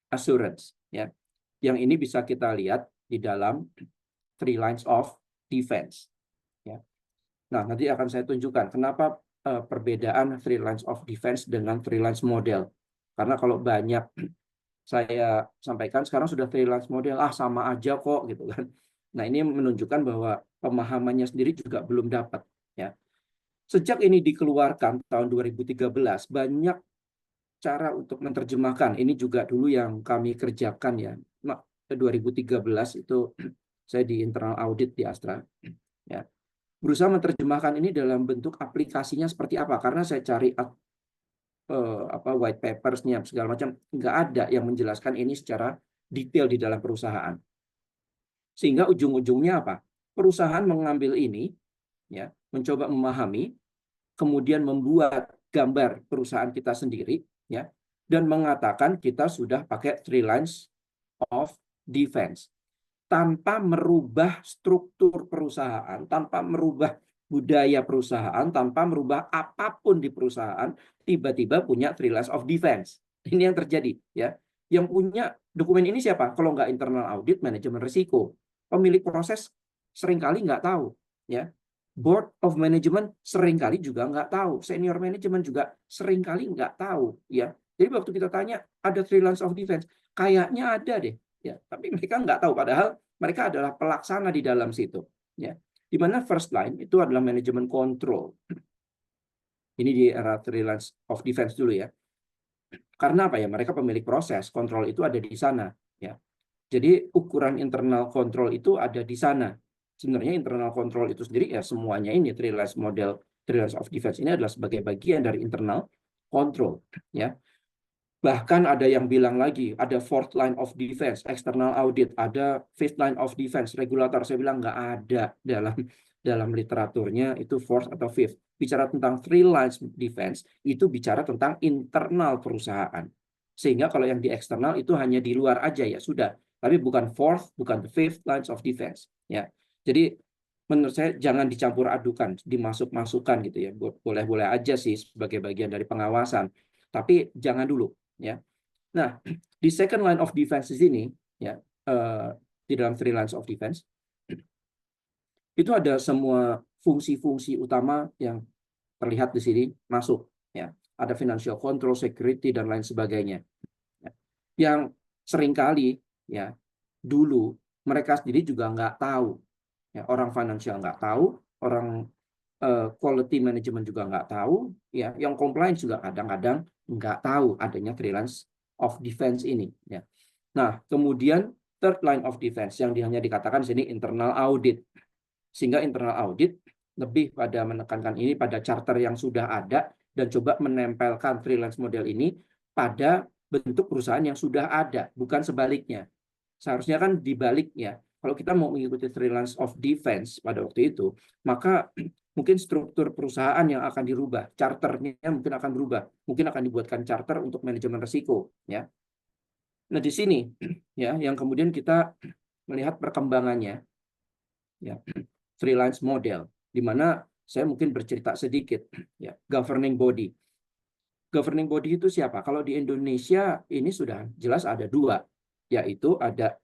assurance ya. Yang ini bisa kita lihat di dalam 3 lines of defense ya. Nah, nanti akan saya tunjukkan kenapa perbedaan 3 lines of defense dengan 3 lines model. Karena kalau banyak saya sampaikan sekarang sudah 3 lines model, sama aja kok gitu kan. Nah, ini menunjukkan bahwa pemahamannya sendiri juga belum dapat ya. Sejak ini dikeluarkan tahun 2013, banyak cara untuk menerjemahkan. Ini juga dulu yang kami kerjakan ya. 2013 itu saya di internal audit di Astra ya. Berusaha menerjemahkan ini dalam bentuk aplikasinya seperti apa, karena saya cari white papers-nya segala macam, nggak ada yang menjelaskan ini secara detail di dalam perusahaan. Sehingga ujung-ujungnya apa? Perusahaan mengambil ini ya, mencoba memahami, kemudian membuat gambar perusahaan kita sendiri ya, dan mengatakan kita sudah pakai 3 lines of defense tanpa merubah struktur perusahaan, tanpa merubah budaya perusahaan, tanpa merubah apapun di perusahaan, tiba-tiba punya 3 lines of defense. Ini yang terjadi ya. Yang punya dokumen ini siapa? Kalau nggak internal audit, manajemen risiko. Pemilik proses seringkali nggak tahu ya. Board of management seringkali juga nggak tahu. Senior management juga seringkali nggak tahu ya. Jadi waktu kita tanya ada 3 lines of defense, kayaknya ada deh. Ya, tapi mereka nggak tahu, padahal mereka adalah pelaksana di dalam situ. Ya, di mana first line itu adalah manajemen control. Ini di era 3 lines of defense dulu ya. Karena apa ya? Mereka pemilik proses, kontrol itu ada di sana. Ya, jadi ukuran internal control itu ada di sana. Sebenarnya internal control itu sendiri ya semuanya ini 3 lines model 3 lines of defense ini adalah sebagai bagian dari internal control. Ya. Bahkan ada yang bilang lagi, ada 4th line of defense, external audit, ada 5th line of defense, regulator. Saya bilang nggak ada dalam literaturnya itu 4th atau 5th. Bicara tentang 3 lines defense, itu bicara tentang internal perusahaan. Sehingga kalau yang di eksternal itu hanya di luar aja ya, sudah. Tapi bukan 4th, bukan 5th lines of defense. Ya. Jadi menurut saya jangan dicampur adukan, dimasuk-masukkan gitu ya. Boleh-boleh aja sih sebagai bagian dari pengawasan. Tapi jangan dulu. Ya, nah di second line of defense di sini, ya di dalam 3 lines of defense itu ada semua fungsi-fungsi utama yang terlihat di sini masuk. Ya, ada financial control, security dan lain sebagainya. Ya. Yang seringkali ya dulu mereka sendiri juga nggak tahu. Ya, orang financial nggak tahu, orang quality management juga nggak tahu, ya, yang compliance juga kadang-kadang nggak tahu adanya 3 lines of defense ini. Ya. Nah, kemudian 3rd line of defense yang hanya dikatakan di sini internal audit, sehingga internal audit lebih pada menekankan ini pada charter yang sudah ada dan coba menempelkan 3 lines model ini pada bentuk perusahaan yang sudah ada, bukan sebaliknya. Seharusnya kan dibaliknya. Kalau kita mau mengikuti 3 lines of defense pada waktu itu, maka mungkin struktur perusahaan yang akan dirubah, charternya mungkin akan berubah, mungkin akan dibuatkan charter untuk manajemen risiko, ya. Nah di sini, ya, yang kemudian kita melihat perkembangannya, ya, 3 lines model, di mana saya mungkin bercerita sedikit, ya, governing body. Governing body itu siapa? Kalau di Indonesia ini sudah jelas ada 2, yaitu ada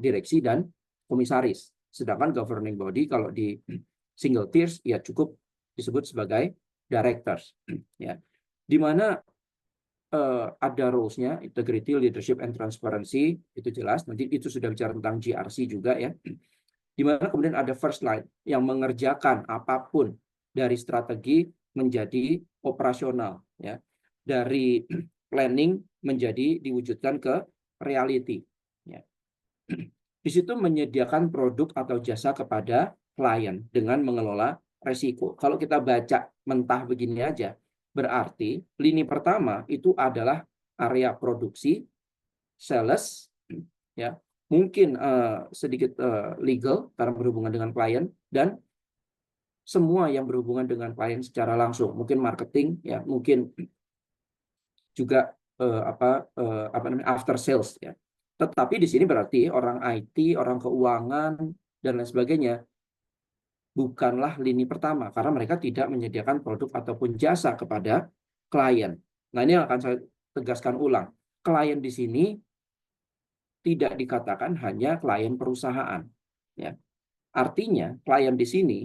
direksi dan komisaris. Sedangkan governing body kalau di single tiers ya cukup disebut sebagai directors. Ya, di mana ada rules-nya, integrity, leadership, and transparency, itu jelas. Nanti itu sudah bicara tentang GRC juga ya. Di mana kemudian ada first line yang mengerjakan apapun dari strategi menjadi operasional, ya, dari planning menjadi diwujudkan ke reality. Ya. Di situ menyediakan produk atau jasa kepada klien dengan mengelola resiko. Kalau kita baca mentah begini aja, berarti lini pertama itu adalah area produksi, sales, ya, mungkin sedikit legal karena berhubungan dengan klien, dan semua yang berhubungan dengan klien secara langsung, mungkin marketing, ya, mungkin juga apa namanya after sales, ya. Tetapi di sini berarti orang IT, orang keuangan dan lain sebagainya bukanlah lini pertama karena mereka tidak menyediakan produk ataupun jasa kepada klien. Nah, ini yang akan saya tegaskan ulang. Klien di sini tidak dikatakan hanya klien perusahaan. Ya. Artinya, klien di sini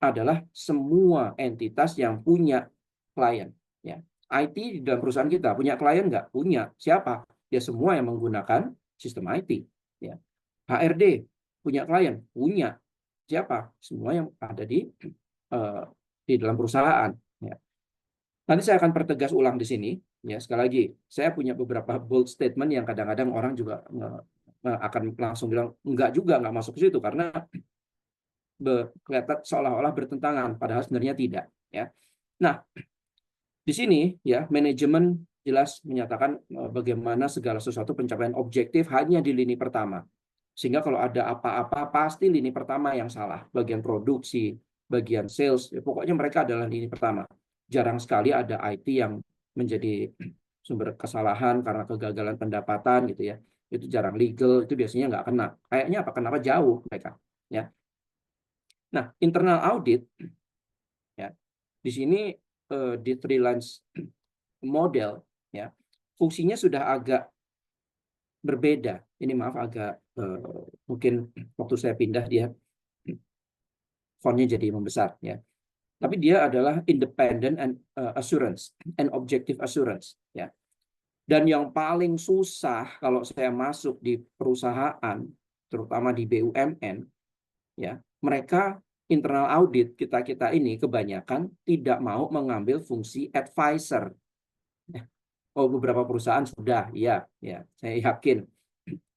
adalah semua entitas yang punya klien. Ya. IT di dalam perusahaan kita punya klien nggak? Punya. Siapa? Ya semua yang menggunakan sistem IT. Ya. HRD punya klien? Punya. Siapa? Semua yang ada di dalam perusahaan. Ya. Nanti saya akan pertegas ulang di sini. Ya, sekali lagi, saya punya beberapa bold statement yang kadang-kadang orang juga akan langsung bilang enggak juga, nggak masuk ke situ karena kelihatan seolah-olah bertentangan, padahal sebenarnya tidak. Ya. Nah, di sini ya manajemen jelas menyatakan bagaimana segala sesuatu pencapaian objektif hanya di lini pertama. Sehingga kalau ada apa-apa pasti lini pertama yang salah. Bagian produksi, bagian sales, ya pokoknya mereka adalah lini pertama. Jarang sekali ada IT yang menjadi sumber kesalahan karena kegagalan pendapatan gitu ya. Itu jarang. Legal itu biasanya nggak kena. Kayaknya apa? Kenapa jauh mereka? Ya. Nah, internal audit ya. Di sini di freelance model ya. Fungsinya sudah agak berbeda. Ini maaf agak mungkin waktu saya pindah dia fontnya jadi membesar ya. Tapi dia adalah independent and assurance and objective assurance ya. Dan yang paling susah kalau saya masuk di perusahaan terutama di BUMN ya, mereka internal audit kita ini kebanyakan tidak mau mengambil fungsi advisor. Oh, beberapa perusahaan sudah, ya, saya yakin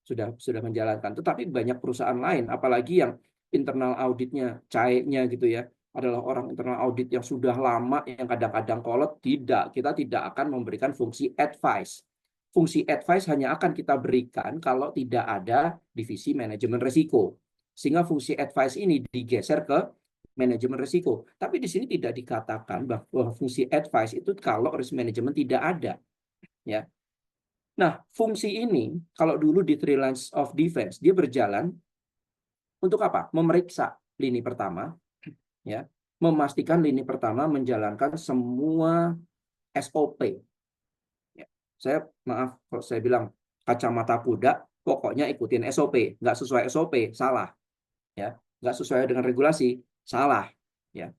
sudah menjalankan. Tetapi banyak perusahaan lain, apalagi yang internal auditnya cairnya gitu ya, adalah orang internal audit yang sudah lama, yang kadang-kadang kolot. Tidak, kita tidak akan memberikan fungsi advice. Fungsi advice hanya akan kita berikan kalau tidak ada divisi manajemen risiko. Sehingga fungsi advice ini digeser ke manajemen risiko. Tapi di sini tidak dikatakan bahwa fungsi advice itu kalau risk management tidak ada. Ya. Nah, fungsi ini kalau dulu di Three Lines of Defense dia berjalan untuk apa? Memeriksa lini pertama, ya, memastikan lini pertama menjalankan semua SOP. Ya. Saya maaf kalau saya bilang kacamata kuda, pokoknya ikutin SOP, nggak sesuai SOP salah, ya, nggak sesuai dengan regulasi salah, ya.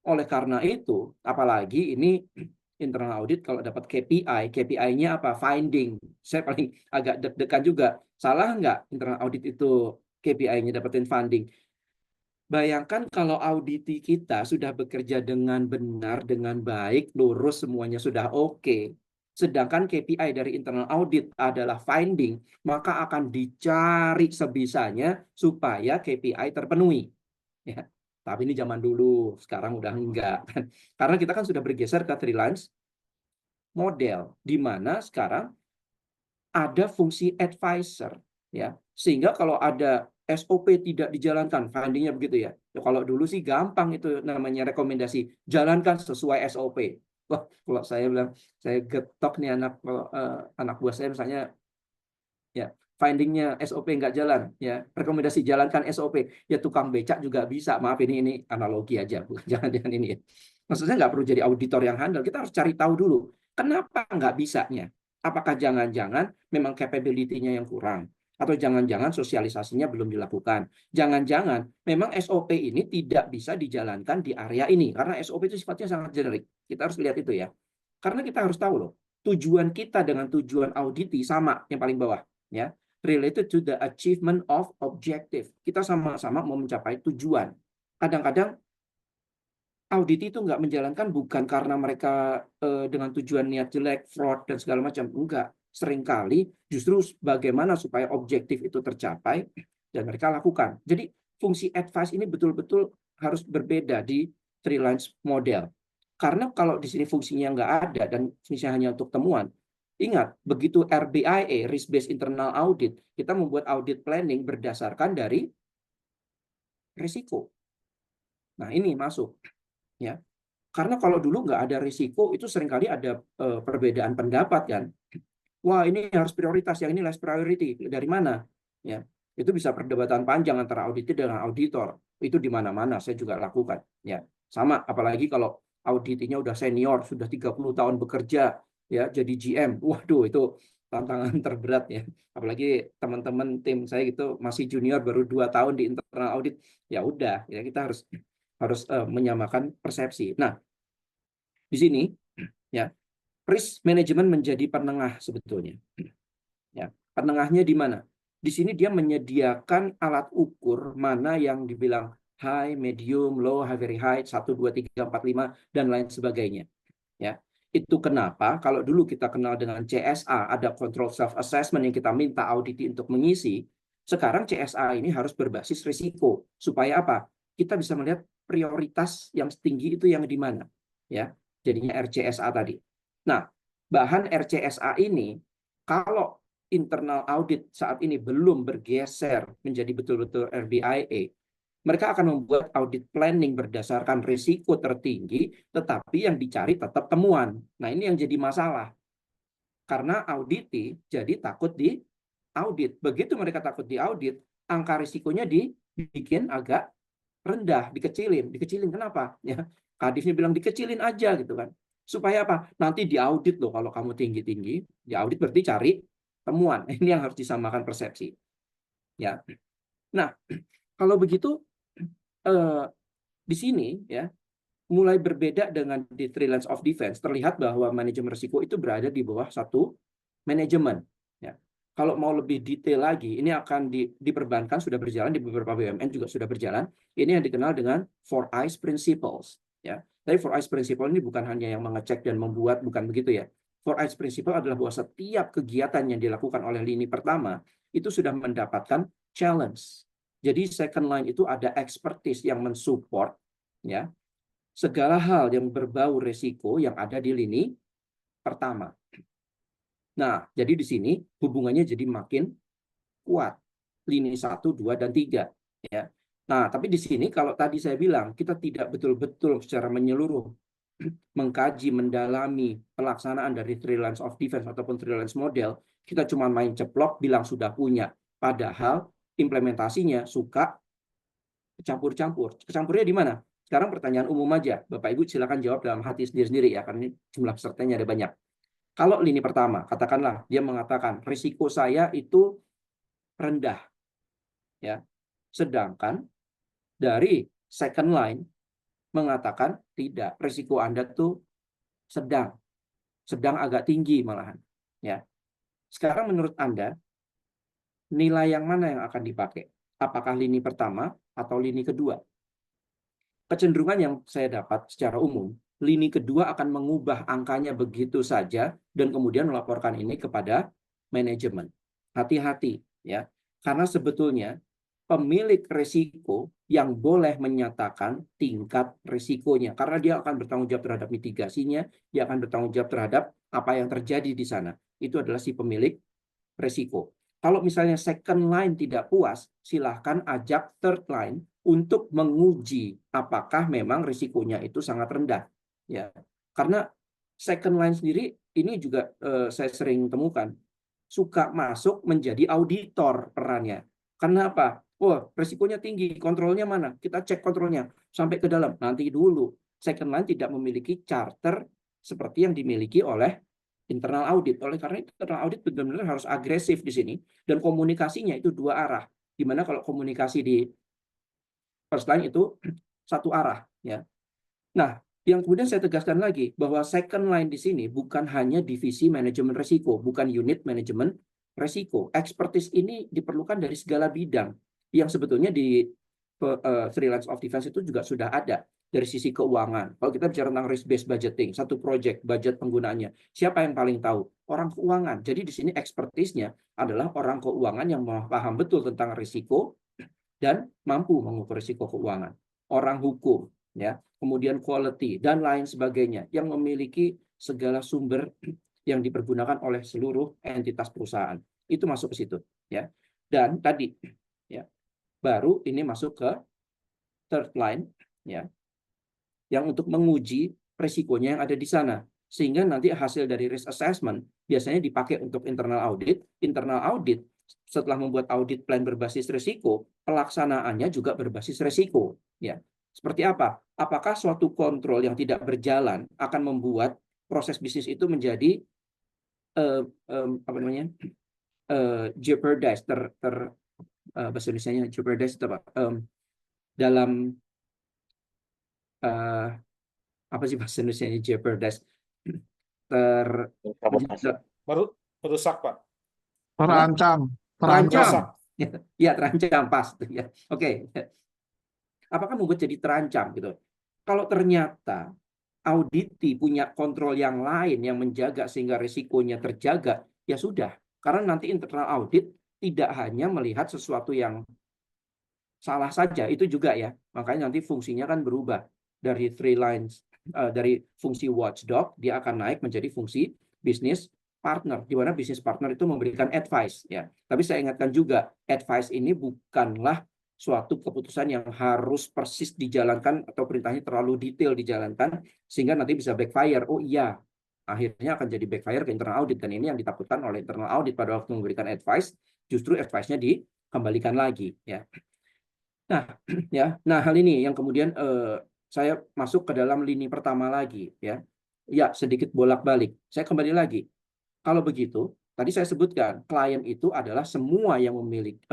Oleh karena itu, apalagi ini internal audit kalau dapat KPI, KPI-nya apa? Finding. Saya paling agak deg-degan juga. Salah nggak internal audit itu KPI-nya dapetin funding? Bayangkan kalau auditi kita sudah bekerja dengan benar, dengan baik, lurus, semuanya sudah oke. Sedangkan KPI dari internal audit adalah finding, maka akan dicari sebisanya supaya KPI terpenuhi. Ya. Tapi ini zaman dulu, sekarang udah enggak. Karena kita kan sudah bergeser ke Three Lines model, di mana sekarang ada fungsi advisor. Ya. Sehingga kalau ada SOP tidak dijalankan, findingnya begitu ya. Kalau dulu sih gampang itu namanya rekomendasi, jalankan sesuai SOP. Wah, kalau saya bilang, saya getok nih anak buah saya misalnya, ya findingnya SOP nggak jalan, ya rekomendasi jalankan SOP, ya tukang becak juga bisa. Maaf ini analogi aja, bukan jangan ini. Maksudnya nggak perlu jadi auditor yang handal, kita harus cari tahu dulu kenapa nggak bisanya. Apakah jangan-jangan memang capability-nya yang kurang, atau jangan-jangan sosialisasinya belum dilakukan. Jangan-jangan memang SOP ini tidak bisa dijalankan di area ini karena SOP itu sifatnya sangat generik. Kita harus lihat itu ya, karena kita harus tahu loh tujuan kita dengan tujuan auditi sama yang paling bawah ya. Related to the achievement of objective. Kita sama-sama mau mencapai tujuan. Kadang-kadang audit itu nggak menjalankan bukan karena mereka dengan tujuan niat jelek, fraud, dan segala macam. Enggak. Seringkali justru bagaimana supaya objektif itu tercapai dan mereka lakukan. Jadi fungsi advice ini betul-betul harus berbeda di Three Lines model. Karena kalau di sini fungsinya nggak ada dan fungsinya hanya untuk temuan, ingat, begitu RBIA, Risk Based Internal Audit, kita membuat audit planning berdasarkan dari risiko. Nah, ini masuk. Ya. Karena kalau dulu nggak ada risiko, itu seringkali ada perbedaan pendapat kan. Wah, ini harus prioritas, yang ini less priority. Dari mana? Ya. Itu bisa perdebatan panjang antara auditor dengan auditor. Itu di mana-mana saya juga lakukan. Ya, sama. Apalagi kalau auditnya udah senior, sudah 30 tahun bekerja, ya jadi GM. Waduh, itu tantangan terberat ya. Apalagi teman-teman tim saya gitu masih junior baru 2 tahun di internal audit. Ya udah, ya kita harus menyamakan persepsi. Nah, di sini ya risk management menjadi penengah sebetulnya. Ya, penengahnya di mana? Di sini dia menyediakan alat ukur mana yang dibilang high, medium, low, high, very high, 1, 2, 3, 4, 5, dan lain sebagainya. Ya, itu kenapa kalau dulu kita kenal dengan CSA, ada control self assessment yang kita minta auditi untuk mengisi. Sekarang CSA ini harus berbasis risiko supaya apa? Kita bisa melihat prioritas yang tinggi itu yang di mana, ya. Jadinya RCSA tadi. Nah, bahan RCSA ini kalau internal audit saat ini belum bergeser menjadi betul-betul RBIA, mereka akan membuat audit planning berdasarkan risiko tertinggi, tetapi yang dicari tetap temuan. Nah, ini yang jadi masalah. Karena auditi jadi takut di audit. Begitu mereka takut di audit, angka risikonya dibikin agak rendah, dikecilin. Dikecilin kenapa? Ya, kadifnya bilang dikecilin aja gitu kan. Supaya apa? Nanti di audit loh kalau kamu tinggi-tinggi, di audit berarti cari temuan. Ini yang harus disamakan persepsi. Ya. Nah, kalau begitu di sini ya mulai berbeda dengan di three lines of defense. Terlihat bahwa manajemen risiko itu berada di bawah satu manajemen. Ya. Kalau mau lebih detail lagi, ini akan diperbankan sudah berjalan, di beberapa BUMN juga sudah berjalan. Ini yang dikenal dengan 4Eyes Principles. Ya. Tapi 4Eyes Principle ini bukan hanya yang mengecek dan membuat, bukan begitu ya. 4Eyes Principle adalah bahwa setiap kegiatan yang dilakukan oleh lini pertama itu sudah mendapatkan challenge. Jadi second line itu ada expertise yang mensupport ya segala hal yang berbau risiko yang ada di lini pertama. Nah, jadi di sini hubungannya jadi makin kuat. Lini 1, 2, dan 3. Ya. Nah, tapi di sini kalau tadi saya bilang, kita tidak betul-betul secara menyeluruh mengkaji, mendalami pelaksanaan dari three lines of defense ataupun three lines model, kita cuma main ceplok, bilang sudah punya. Padahal implementasinya suka campur-campur. Kecampurnya di mana? Sekarang pertanyaan umum aja. Bapak Ibu silakan jawab dalam hati sendiri-sendiri ya, karena ini jumlah pesertanya ada banyak. Kalau lini pertama, katakanlah dia mengatakan risiko saya itu rendah. Ya. Sedangkan dari second line mengatakan tidak, risiko Anda tuh sedang agak tinggi malahan. Ya. Sekarang menurut Anda, nilai yang mana yang akan dipakai? Apakah lini pertama atau lini kedua? Kecenderungan yang saya dapat secara umum, lini kedua akan mengubah angkanya begitu saja dan kemudian melaporkan ini kepada manajemen. Hati-hati ya, karena sebetulnya pemilik risiko yang boleh menyatakan tingkat risikonya, karena dia akan bertanggung jawab terhadap mitigasinya, dia akan bertanggung jawab terhadap apa yang terjadi di sana. Itu adalah si pemilik risiko. Kalau misalnya second line tidak puas, silahkan ajak third line untuk menguji apakah memang risikonya itu sangat rendah. Ya, karena second line sendiri ini juga saya sering temukan suka masuk menjadi auditor perannya. Karena apa? Oh, risikonya tinggi, kontrolnya mana? Kita cek kontrolnya sampai ke dalam. Nanti dulu, second line tidak memiliki charter seperti yang dimiliki oleh internal audit. Oleh karena internal audit benar-benar harus agresif di sini dan komunikasinya itu dua arah. Dimana kalau komunikasi di first line itu satu arah, ya. Nah, yang kemudian saya tegaskan lagi bahwa second line di sini bukan hanya divisi manajemen risiko, bukan unit manajemen risiko. Expertise ini diperlukan dari segala bidang yang sebetulnya di three lines of defense itu juga sudah ada. Dari sisi keuangan, kalau kita bicara tentang risk based budgeting, satu project, budget penggunaannya, siapa yang paling tahu? Orang keuangan. Jadi di sini expertise-nya adalah orang keuangan yang paham betul tentang risiko dan mampu mengukur risiko keuangan. Orang hukum, ya, kemudian quality dan lain sebagainya yang memiliki segala sumber yang dipergunakan oleh seluruh entitas perusahaan. Itu masuk ke situ, ya. Dan tadi, ya, baru ini masuk ke third line, ya, yang untuk menguji risikonya yang ada di sana. Sehingga nanti hasil dari risk assessment biasanya dipakai untuk internal audit setelah membuat audit plan berbasis risiko, pelaksanaannya juga berbasis risiko. Ya, seperti apa? Apakah suatu kontrol yang tidak berjalan akan membuat proses bisnis itu menjadi apa namanya, jeopardize, bahasa Indonesianya jeopardize itu apa? Dalam apa sih bahasa Indonesianya jeopardize? Merusak, Pak. Terancam. Terancam. Ya, terancam pas. Ya. Oke. Apakah membuat jadi terancam gitu? Kalau ternyata auditi punya kontrol yang lain yang menjaga sehingga risikonya terjaga, ya sudah. Karena nanti internal audit tidak hanya melihat sesuatu yang salah saja, itu juga ya. Makanya nanti fungsinya kan berubah dari 3 lines, dari fungsi watchdog dia akan naik menjadi fungsi business partner, di mana business partner itu memberikan advice ya. Tapi saya ingatkan juga, advice ini bukanlah suatu keputusan yang harus persis dijalankan atau perintahnya terlalu detail dijalankan sehingga nanti bisa backfire. Oh iya, akhirnya akan jadi backfire ke internal audit, dan ini yang ditakutkan oleh internal audit pada waktu memberikan advice, justru advice-nya dikembalikan lagi ya. Nah, hal ini yang kemudian saya masuk ke dalam lini pertama lagi ya. Ya, sedikit bolak-balik. Saya kembali lagi. Kalau begitu, tadi saya sebutkan klien itu adalah semua yang memiliki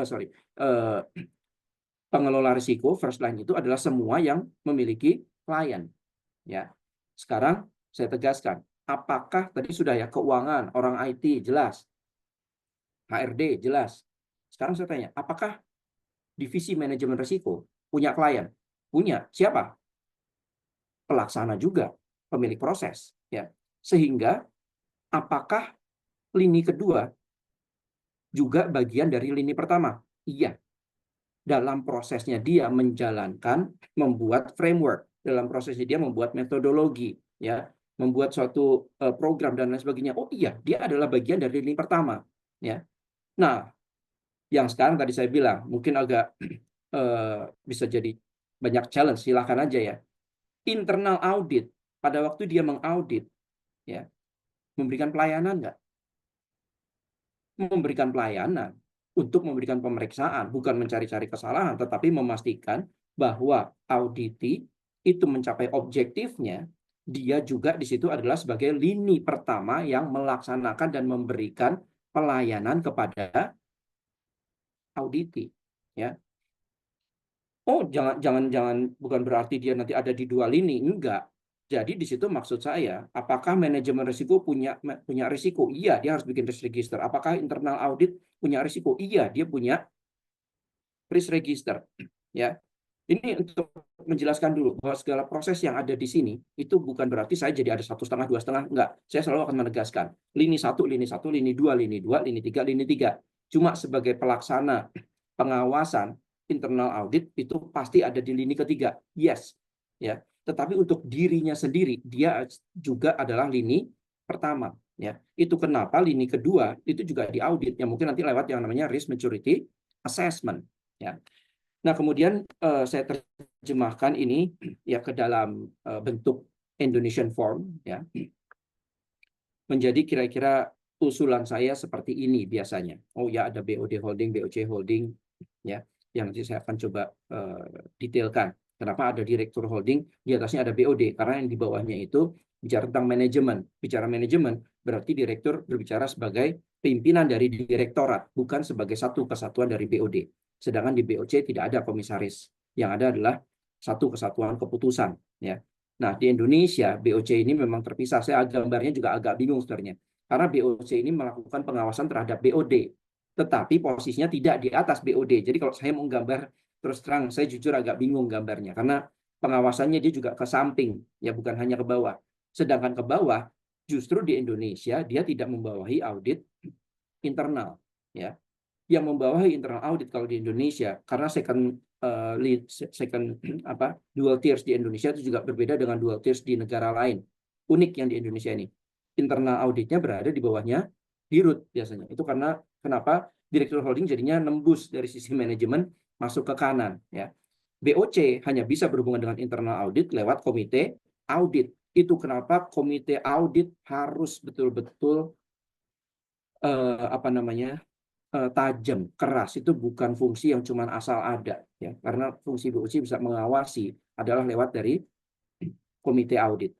pengelola risiko first line itu adalah semua yang memiliki klien. Ya. Sekarang saya tegaskan, apakah tadi sudah ya keuangan, orang IT jelas, HRD jelas. Sekarang saya tanya, apakah divisi manajemen risiko punya klien? Punya. Siapa? Pelaksana juga, pemilik proses. Ya. Sehingga apakah lini kedua juga bagian dari lini pertama? Iya. Dalam prosesnya dia menjalankan, membuat framework, dalam prosesnya dia membuat metodologi, ya, membuat suatu program dan lain sebagainya. Oh iya, dia adalah bagian dari lini pertama. Ya. Nah, yang sekarang tadi saya bilang mungkin agak bisa jadi banyak challenge, silakan aja ya. Internal audit, pada waktu dia mengaudit, ya, memberikan pelayanan nggak? Memberikan pelayanan untuk memberikan pemeriksaan, bukan mencari-cari kesalahan, tetapi memastikan bahwa auditi itu mencapai objektifnya, dia juga di situ adalah sebagai lini pertama yang melaksanakan dan memberikan pelayanan kepada auditi, ya. Oh, jangan bukan berarti dia nanti ada di 2 lini, enggak. Jadi di situ maksud saya, apakah manajemen risiko punya risiko? Iya, dia harus bikin risk register. Apakah internal audit punya risiko? Iya, dia punya risk register. Ya, ini untuk menjelaskan dulu bahwa segala proses yang ada di sini itu bukan berarti saya jadi ada 1,5, 2,5, enggak. Saya selalu akan menegaskan lini 1, lini 1, lini 2, lini 2, lini 3, lini 3. Cuma sebagai pelaksana pengawasan internal audit itu pasti ada di lini ketiga. Yes, ya. Tetapi untuk dirinya sendiri dia juga adalah lini pertama, ya. Itu kenapa lini kedua itu juga diaudit, yang mungkin nanti lewat yang namanya risk maturity assessment, ya. Nah, kemudian saya terjemahkan ini ya ke dalam bentuk Indonesian form, ya. Menjadi kira-kira usulan saya seperti ini biasanya. Oh ya, ada BOD holding, BOC holding, ya, yang nanti saya akan coba detailkan. Kenapa ada direktur holding, di atasnya ada BOD, karena yang di bawahnya itu bicara tentang manajemen. Bicara manajemen berarti direktur berbicara sebagai pimpinan dari direktorat, bukan sebagai satu kesatuan dari BOD. Sedangkan di BOC tidak ada komisaris, yang ada adalah satu kesatuan keputusan, ya. Nah, di Indonesia BOC ini memang terpisah. Saya gambarnya juga agak bingung sebenarnya, karena BOC ini melakukan pengawasan terhadap BOD, tetapi posisinya tidak di atas BOD. Jadi kalau saya mau gambar, terus terang saya jujur agak bingung gambarnya, karena pengawasannya dia juga ke samping, ya, bukan hanya ke bawah. Sedangkan ke bawah justru di Indonesia dia tidak membawahi audit internal, ya. Yang membawahi internal audit kalau di Indonesia, karena second dual tiers di Indonesia itu juga berbeda dengan dual tiers di negara lain. Unik yang di Indonesia ini, internal auditnya berada di bawahnya dirut biasanya. Itu karena kenapa direktur holding jadinya nembus dari sisi manajemen masuk ke kanan, ya. BOC hanya bisa berhubungan dengan internal audit lewat komite audit. Itu kenapa komite audit harus betul-betul tajam, keras, itu bukan fungsi yang cuma asal ada, ya. Karena fungsi BOC bisa mengawasi adalah lewat dari komite audit.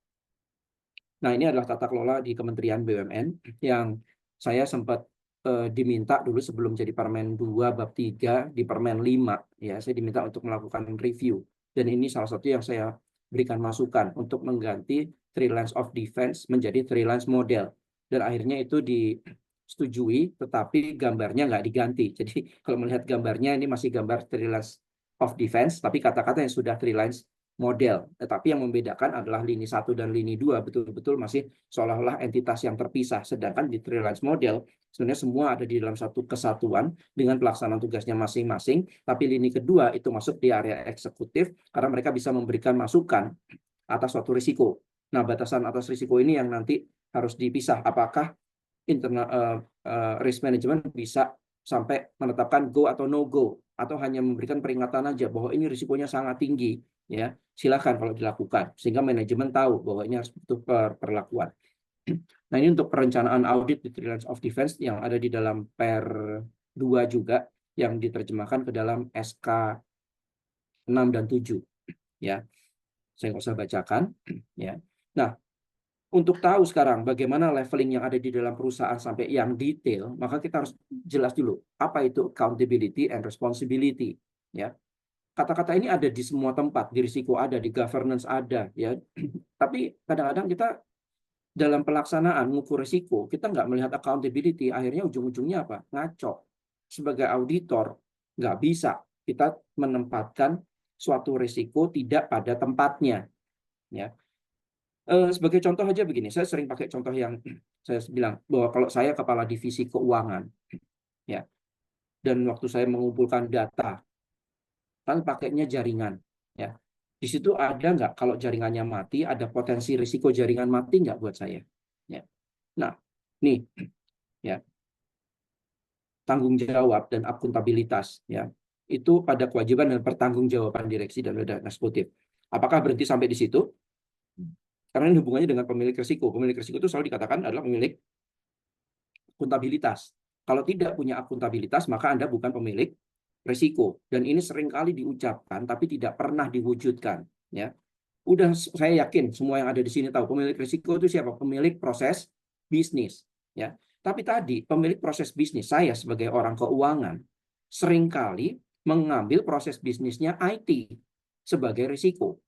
Nah, ini adalah tata kelola di Kementerian BUMN yang saya sempat diminta dulu sebelum jadi Permen 2 bab 3 di Permen 5, ya, saya diminta untuk melakukan review. Dan ini salah satu yang saya berikan masukan untuk mengganti three lines of defense menjadi three lines model. Dan akhirnya itu disetujui, tetapi gambarnya nggak diganti. Jadi kalau melihat gambarnya ini masih gambar three lines of defense, tapi kata-kata yang sudah three lines model. Tetapi yang membedakan adalah lini 1 dan lini 2 betul-betul masih seolah-olah entitas yang terpisah. Sedangkan di three lines model sebenarnya semua ada di dalam satu kesatuan dengan pelaksanaan tugasnya masing-masing. Tapi lini kedua itu masuk di area eksekutif karena mereka bisa memberikan masukan atas suatu risiko. Nah, batasan atas risiko ini yang nanti harus dipisah. Apakah internal risk management bisa sampai menetapkan go atau no go, atau hanya memberikan peringatan aja bahwa ini risikonya sangat tinggi, ya silakan kalau dilakukan sehingga manajemen tahu bahwa ini harus butuh perlakuan. Nah, ini untuk perencanaan audit di three lines of defense yang ada di dalam Per 2 juga yang diterjemahkan ke dalam SK 6 dan 7, ya. Saya nggak usah bacakan, ya. Nah, untuk tahu sekarang bagaimana leveling yang ada di dalam perusahaan sampai yang detail, maka kita harus jelas dulu apa itu accountability and responsibility, ya. Kata-kata ini ada di semua tempat, di risiko ada, di governance ada, ya. Tapi kadang-kadang kita dalam pelaksanaan mengukur risiko, kita nggak melihat accountability, akhirnya ujung-ujungnya apa? Ngaco. Sebagai auditor, nggak bisa kita menempatkan suatu risiko tidak pada tempatnya, ya. Sebagai contoh aja begini, saya sering pakai contoh yang saya bilang bahwa kalau saya kepala divisi keuangan, ya, dan waktu saya mengumpulkan data, kan pakainya jaringan, ya. Di situ ada nggak kalau jaringannya mati, ada potensi risiko jaringan mati nggak buat saya? Ya. Nah, nih, ya, tanggung jawab dan akuntabilitas, ya, itu pada kewajiban dan pertanggungjawaban direksi dan eksekutif. Apakah berhenti sampai di situ? Karena ini hubungannya dengan pemilik risiko. Pemilik risiko itu selalu dikatakan adalah pemilik akuntabilitas. Kalau tidak punya akuntabilitas, maka Anda bukan pemilik risiko. Dan ini seringkali diucapkan, tapi tidak pernah diwujudkan. Ya, udah, saya yakin semua yang ada di sini tahu pemilik risiko itu siapa? Pemilik proses bisnis. Ya, tapi tadi pemilik proses bisnis, saya sebagai orang keuangan, seringkali mengambil proses bisnisnya IT sebagai risiko.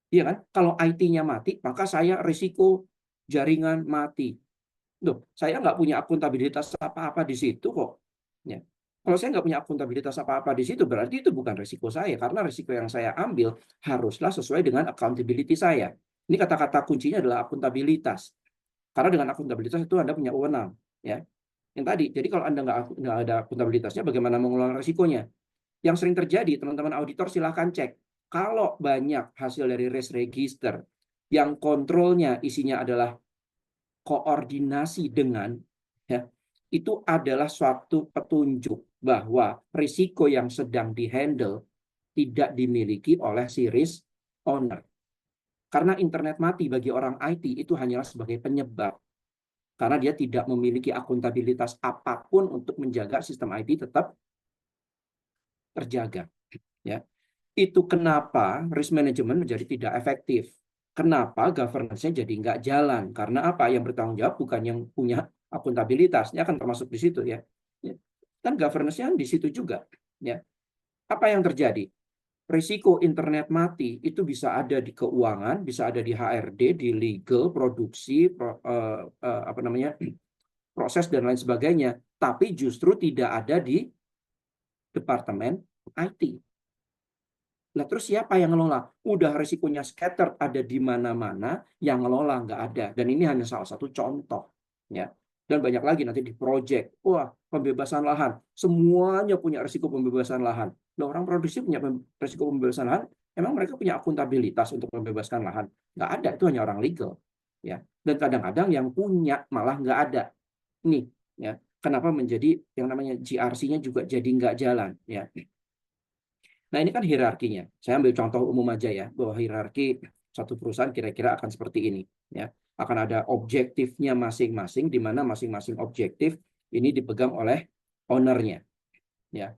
Iya kan? Kalau IT-nya mati, maka saya risiko jaringan mati. Loh, saya nggak punya akuntabilitas apa-apa di situ kok. Ya. Kalau saya nggak punya akuntabilitas apa-apa di situ, berarti itu bukan risiko saya. Karena risiko yang saya ambil haruslah sesuai dengan accountability saya. Ini kata-kata kuncinya adalah akuntabilitas. Karena dengan akuntabilitas itu Anda punya wewenang. Ya. Yang tadi, jadi kalau Anda nggak ada akuntabilitasnya, bagaimana mengelola risikonya? Yang sering terjadi, teman-teman auditor silahkan cek. Kalau banyak hasil dari risk register yang kontrolnya isinya adalah koordinasi dengan, ya, itu adalah suatu petunjuk bahwa risiko yang sedang dihandle tidak dimiliki oleh si risk owner. Karena internet mati bagi orang IT itu hanyalah sebagai penyebab. Karena dia tidak memiliki akuntabilitas apapun untuk menjaga sistem IT tetap terjaga. Ya. Itu kenapa risk management menjadi tidak efektif. Kenapa governance-nya jadi nggak jalan? Karena apa? Yang bertanggung jawab bukan yang punya akuntabilitasnya, akan termasuk di situ, ya. Kan governance-nya di situ juga. Ya. Apa yang terjadi? Risiko internet mati itu bisa ada di keuangan, bisa ada di HRD, di legal, produksi, proses dan lain sebagainya. Tapi justru tidak ada di departemen IT. Nah, terus siapa yang ngelola? Udah risikonya scattered ada di mana-mana, yang ngelola nggak ada. Dan ini hanya salah satu contoh. Ya. Dan banyak lagi nanti di project. Wah, pembebasan lahan. Semuanya punya risiko pembebasan lahan. Nah, orang produksi punya risiko pembebasan lahan. Emang mereka punya akuntabilitas untuk membebaskan lahan? Nggak ada, itu hanya orang legal. Ya. Dan kadang-kadang yang punya malah nggak ada. Nih, ya. Kenapa menjadi yang namanya GRC-nya juga jadi nggak jalan? Ya. Nah, ini kan hierarkinya. Saya ambil contoh umum aja ya, bahwa hierarki satu perusahaan kira-kira akan seperti ini. Ya, akan ada objektifnya masing-masing, di mana masing-masing objektif ini dipegang oleh ownernya. Ya.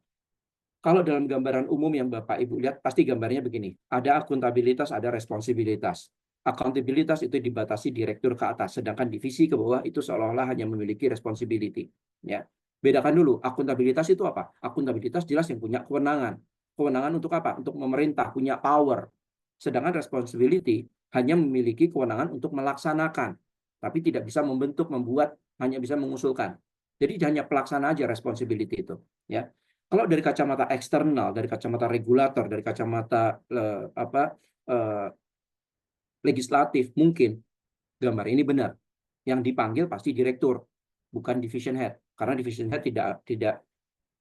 Kalau dalam gambaran umum yang Bapak Ibu lihat, pasti gambarnya begini. Ada akuntabilitas, ada responsibilitas. Accountabilitas itu dibatasi direktur ke atas, sedangkan divisi ke bawah itu seolah-olah hanya memiliki responsibility. Ya. Bedakan dulu, akuntabilitas itu apa? Akuntabilitas jelas yang punya kewenangan. Kewenangan untuk apa? Untuk memerintah, punya power. Sedangkan responsibility hanya memiliki kewenangan untuk melaksanakan, tapi tidak bisa membentuk, membuat, hanya bisa mengusulkan. Jadi hanya pelaksana aja responsibility itu. Ya. Kalau dari kacamata eksternal, dari kacamata regulator, dari kacamata legislatif, mungkin gambar ini benar. Yang dipanggil pasti direktur, bukan division head, karena division head tidak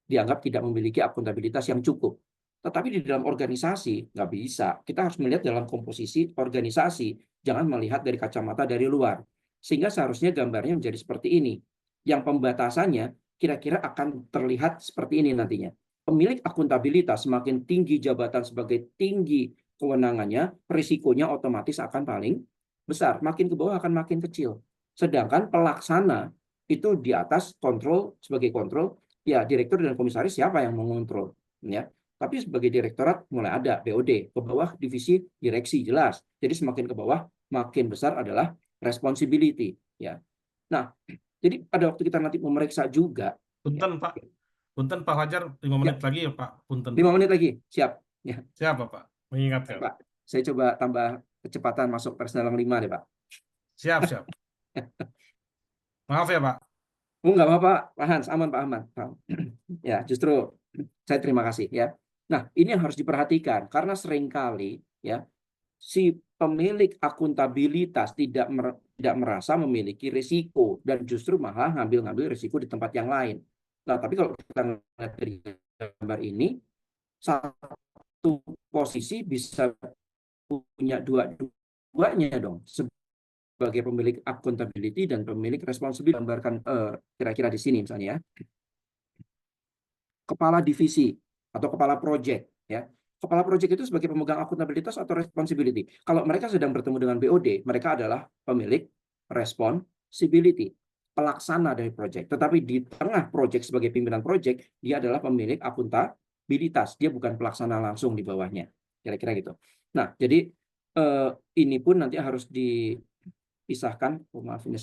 dianggap tidak memiliki akuntabilitas yang cukup. Tetapi di dalam organisasi nggak bisa. Kita harus melihat dalam komposisi organisasi, jangan melihat dari kacamata dari luar. Sehingga seharusnya gambarnya menjadi seperti ini. Yang pembatasannya kira-kira akan terlihat seperti ini nantinya. Pemilik akuntabilitas semakin tinggi jabatan sebagai tinggi kewenangannya, risikonya otomatis akan paling besar. Makin ke bawah akan makin kecil. Sedangkan pelaksana itu di atas kontrol, sebagai kontrol, ya direktur dan komisaris siapa yang mengontrol. Ya. Tapi sebagai direktorat mulai ada BOD, ke bawah divisi direksi jelas. Jadi semakin ke bawah makin besar adalah responsibility. Ya. Nah, jadi pada waktu kita nanti memeriksa juga. Punten Pak, punten Pak Fajar, 5 menit lagi ya Pak, punten. 5 menit lagi, siap. Ya. Siapa Pak? Mengingatkan. Pak, saya coba tambah kecepatan masuk personal 5 deh Pak. Siap, siap. Maaf ya Pak. Oh, nggak apa-apa, Pak Hans, aman Pak Ahmad. Ya, justru saya terima kasih ya. Nah, ini yang harus diperhatikan karena seringkali ya si pemilik akuntabilitas tidak merasa memiliki risiko dan justru malah ngambil risiko di tempat yang lain. Nah, tapi kalau kita lihat dari gambar ini, satu posisi bisa punya dua-duanya dong. Sebagai pemilik accountability dan pemilik responsibility, gambarkan kira-kira di sini misalnya ya. Kepala divisi atau kepala project ya. Kepala project itu sebagai pemegang akuntabilitas atau responsibility. Kalau mereka sedang bertemu dengan BOD, mereka adalah pemilik responsibility, pelaksana dari project. Tetapi di tengah project sebagai pimpinan project, dia adalah pemilik akuntabilitas. Dia bukan pelaksana langsung di bawahnya. Kira-kira gitu. Nah, jadi ini pun nanti harus dipisahkan, maaf ini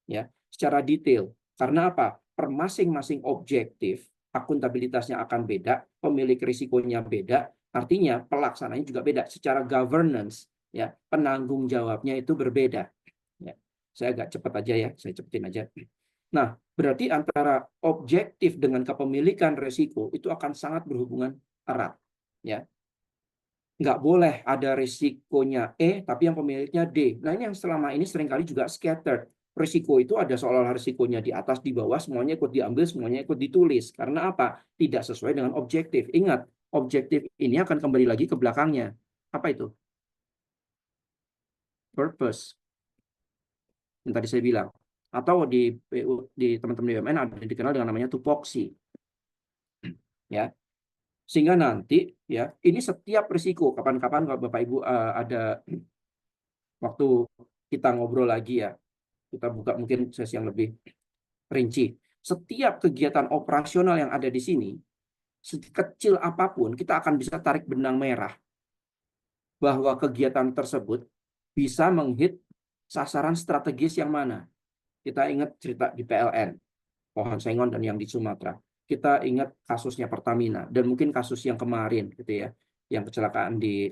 ya, secara detail. Karena apa? Per masing-masing objektif akuntabilitasnya akan beda, pemilik risikonya beda, artinya pelaksananya juga beda. Secara governance, ya penanggung jawabnya itu berbeda. Ya, saya agak cepat aja ya, saya cepetin aja. Nah, berarti antara objektif dengan kepemilikan risiko itu akan sangat berhubungan erat. Ya, nggak boleh ada risikonya E, tapi yang pemiliknya D. Nah, ini yang selama ini seringkali juga scattered. Risiko itu ada seolah-olah risikonya di atas, di bawah, semuanya ikut diambil, semuanya ikut ditulis. Karena apa? Tidak sesuai dengan objektif. Ingat, objektif ini akan kembali lagi ke belakangnya. Apa itu? Purpose. Yang tadi saya bilang. Atau di teman-teman BUMN ada yang dikenal dengan namanya tupoksi. Ya. Sehingga nanti, ya, ini setiap risiko. Kapan-kapan kalau Bapak Ibu ada waktu kita ngobrol lagi ya, kita buka mungkin sesi yang lebih rinci. Setiap kegiatan operasional yang ada di sini, sekecil apapun, kita akan bisa tarik benang merah bahwa kegiatan tersebut bisa menghit sasaran strategis yang mana. Kita ingat cerita di PLN, Pohon Sengon dan yang di Sumatera. Kita ingat kasusnya Pertamina dan mungkin kasus yang kemarin gitu ya, yang kecelakaan di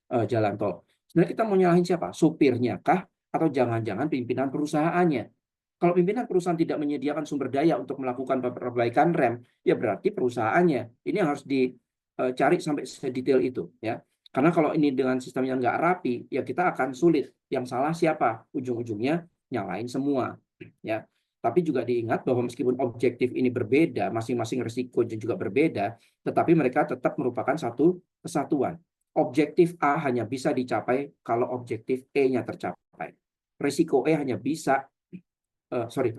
jalan tol. Sebenarnya kita mau nyalahin siapa? Supirnya kah? Atau jangan-jangan pimpinan perusahaannya? Kalau pimpinan perusahaan tidak menyediakan sumber daya untuk melakukan perbaikan rem, ya berarti perusahaannya. Ini yang harus dicari sampai sedetail itu, ya. Karena kalau ini dengan sistem yang nggak rapi, ya kita akan sulit. Yang salah siapa? Ujung-ujungnya nyalain semua, ya. Tapi juga diingat bahwa meskipun objektif ini berbeda, masing-masing risiko juga berbeda, tetapi mereka tetap merupakan satu kesatuan. Objektif A hanya bisa dicapai kalau objektif E-nya tercapai. Risiko E hanya bisa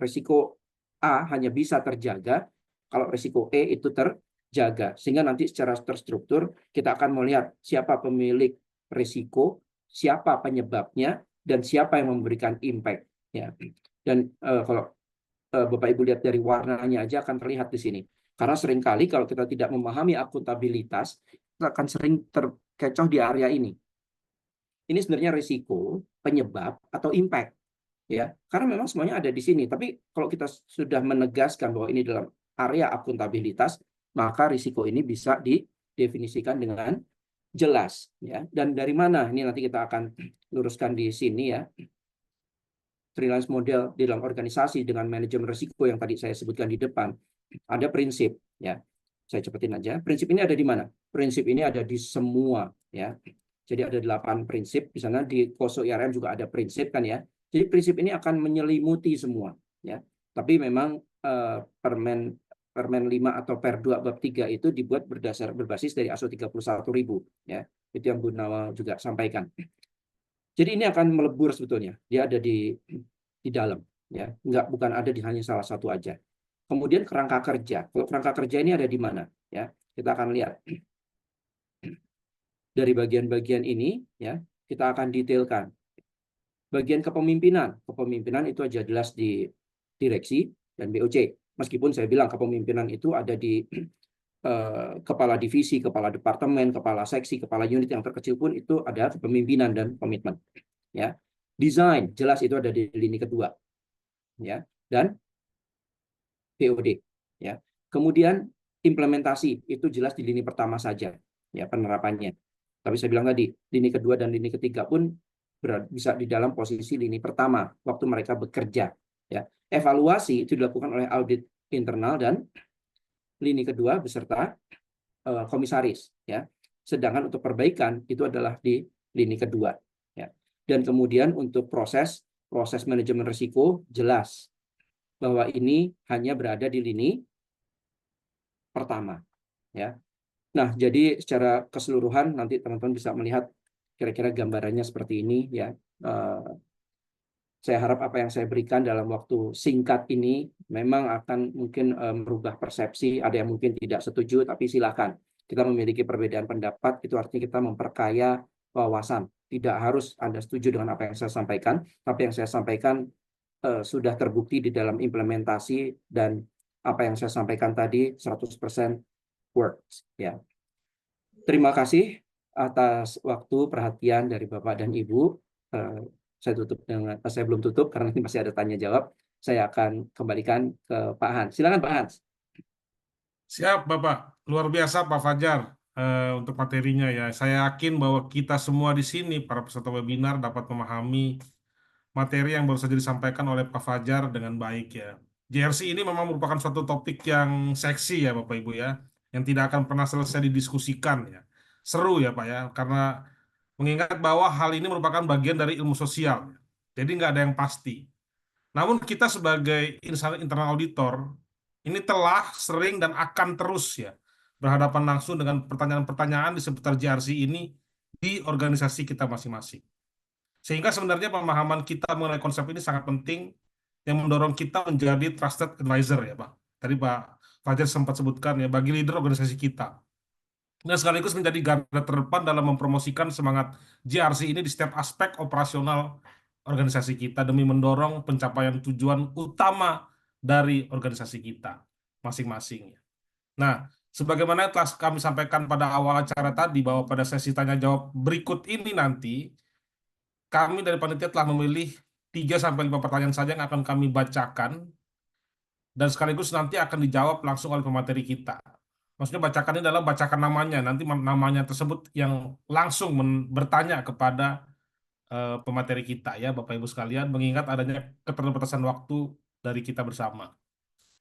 risiko A hanya bisa terjaga kalau risiko E itu terjaga. Sehingga nanti secara terstruktur kita akan melihat siapa pemilik risiko, siapa penyebabnya, dan siapa yang memberikan impact. Ya. Dan kalau Bapak Ibu lihat dari warnanya aja akan terlihat di sini. Karena seringkali kalau kita tidak memahami akuntabilitas, kita akan sering terkecoh di area ini. Ini sebenarnya risiko, penyebab, atau impact. Ya, karena memang semuanya ada di sini. Tapi kalau kita sudah menegaskan bahwa ini dalam area akuntabilitas, maka risiko ini bisa didefinisikan dengan jelas. Ya. Dan dari mana? Ini nanti kita akan luruskan di sini ya. Freelance model di dalam organisasi dengan manajemen risiko yang tadi saya sebutkan di depan. Ada prinsip. Ya, saya cepetin aja. Prinsip ini ada di mana? Prinsip ini ada di semua. Ya. Jadi ada 8 prinsip. Di sana di KOSO IRM juga ada prinsip kan ya. Jadi prinsip ini akan menyelimuti semua, ya. Tapi memang Permen 5 atau Per 2 bab 3 itu dibuat berbasis dari ASO 31.000, ya. Itu yang Bu Nawal juga sampaikan. Jadi ini akan melebur sebetulnya. Dia ada di dalam, ya. Bukan ada di hanya salah satu aja. Kemudian kerangka kerja. Kalau kerangka kerja ini ada di mana, ya? Kita akan lihat. Dari bagian-bagian ini, ya, kita akan detailkan. Bagian kepemimpinan itu aja jelas di direksi dan BOC. Meskipun saya bilang kepemimpinan itu ada di kepala divisi, kepala departemen, kepala seksi, kepala unit yang terkecil pun itu ada kepemimpinan dan komitmen. Ya, desain jelas itu ada di lini kedua, ya, dan BOD. Ya, kemudian implementasi itu jelas di lini pertama saja, ya, penerapannya. Tapi saya bilang tadi lini kedua dan lini ketiga pun bisa di dalam posisi lini pertama waktu mereka bekerja, ya. Evaluasi itu dilakukan oleh audit internal dan lini kedua beserta komisaris, ya. Sedangkan untuk perbaikan itu adalah di lini kedua, ya. Dan kemudian untuk proses manajemen risiko jelas bahwa ini hanya berada di lini pertama, ya. Nah, jadi secara keseluruhan nanti teman-teman bisa melihat kira-kira gambarannya seperti ini, ya. Saya harap apa yang saya berikan dalam waktu singkat ini memang akan mungkin merubah persepsi. Ada yang mungkin tidak setuju, tapi silakan. Kita memiliki perbedaan pendapat, itu artinya kita memperkaya wawasan. Tidak harus Anda setuju dengan apa yang saya sampaikan, tapi yang saya sampaikan sudah terbukti di dalam implementasi dan apa yang saya sampaikan tadi 100% works, ya. Terima kasih atas waktu perhatian dari Bapak dan Ibu. Saya belum tutup karena ini masih ada tanya jawab. Saya akan kembalikan ke Pak Hans. Silakan Pak Hans. Siap, Bapak. Luar biasa, Pak Fajar, untuk materinya ya. Saya yakin bahwa kita semua di sini, para peserta webinar, dapat memahami materi yang baru saja disampaikan oleh Pak Fajar dengan baik ya. JRC ini memang merupakan suatu topik yang seksi ya, Bapak Ibu ya, yang tidak akan pernah selesai didiskusikan ya. Seru ya, Pak ya, karena mengingat bahwa hal ini merupakan bagian dari ilmu sosial. Jadi nggak ada yang pasti. Namun kita sebagai insan internal auditor, ini telah sering dan akan terus ya berhadapan langsung dengan pertanyaan-pertanyaan di seputar JRC ini di organisasi kita masing-masing. Sehingga sebenarnya pemahaman kita mengenai konsep ini sangat penting yang mendorong kita menjadi trusted advisor ya Pak. Tadi Pak Fajar sempat sebutkan ya bagi leader organisasi kita. Dan sekaligus menjadi garda terdepan dalam mempromosikan semangat JRC ini di setiap aspek operasional organisasi kita demi mendorong pencapaian tujuan utama dari organisasi kita masing-masing. Nah, sebagaimana telah kami sampaikan pada awal acara tadi bahwa pada sesi tanya jawab berikut ini nanti kami dari panitia telah memilih 3-5 pertanyaan saja yang akan kami bacakan dan sekaligus nanti akan dijawab langsung oleh pemateri kita. Maksudnya bacakan ini adalah bacakan namanya, nanti namanya tersebut yang langsung bertanya kepada pemateri kita ya Bapak Ibu sekalian, mengingat adanya keterbatasan waktu dari kita bersama.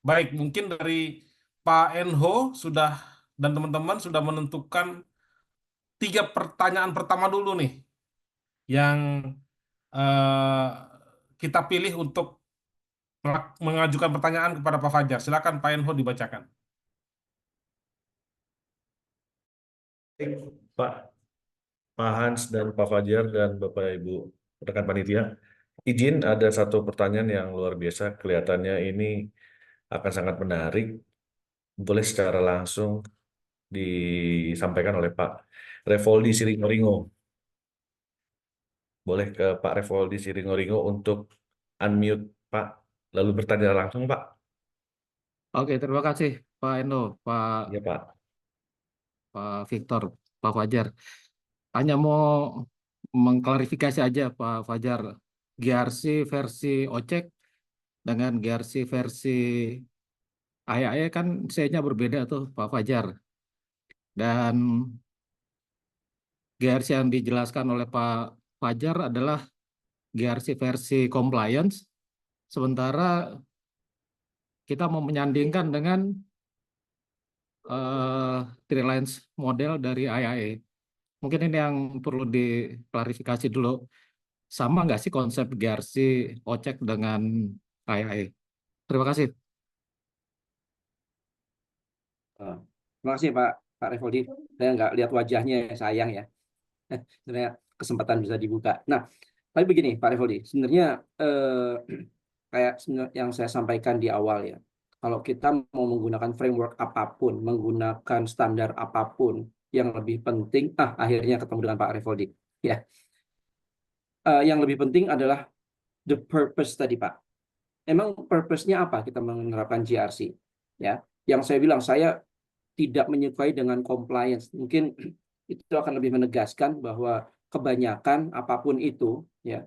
Baik, mungkin dari Pak Enho sudah dan teman-teman sudah menentukan 3 pertanyaan pertama dulu nih yang eh, kita pilih untuk mengajukan pertanyaan kepada Pak Fajar. Silakan Pak Enho dibacakan. Pak Hans dan Pak Fajar dan Bapak Ibu rekan panitia, izin ada satu pertanyaan yang luar biasa. Kelihatannya ini akan sangat menarik. Boleh secara langsung disampaikan oleh Pak Revoldi Siringoringo. Boleh ke Pak Revoldi Siringoringo untuk unmute Pak lalu bertanya langsung, Pak. Oke, terima kasih Pak Endo, Ya, Pak. Pak Victor, Pak Fajar. Hanya mau mengklarifikasi aja Pak Fajar, GRC versi Ocek dengan GRC versi AYE kan C-nya berbeda tuh Pak Fajar. Dan GRC yang dijelaskan oleh Pak Fajar adalah GRC versi compliance, sementara kita mau menyandingkan dengan three lines model dari IAE. Mungkin ini yang perlu diklarifikasi dulu. Sama nggak sih konsep GRC Ocek dengan IAE? Terima kasih. Terima kasih Pak Revoldi. Saya nggak lihat wajahnya, sayang ya. Sebenarnya kesempatan bisa dibuka. Nah, tapi begini Pak Revoldi, sebenarnya kayak yang saya sampaikan di awal ya, kalau kita mau menggunakan framework apapun, menggunakan standar apapun, yang lebih penting, akhirnya ketemu dengan Pak Revoldi. Ya, yang lebih penting adalah the purpose tadi Pak. Emang purpose-nya apa kita menerapkan GRC? Ya, yang saya bilang saya tidak menyukai dengan compliance. Mungkin itu akan lebih menegaskan bahwa kebanyakan apapun itu ya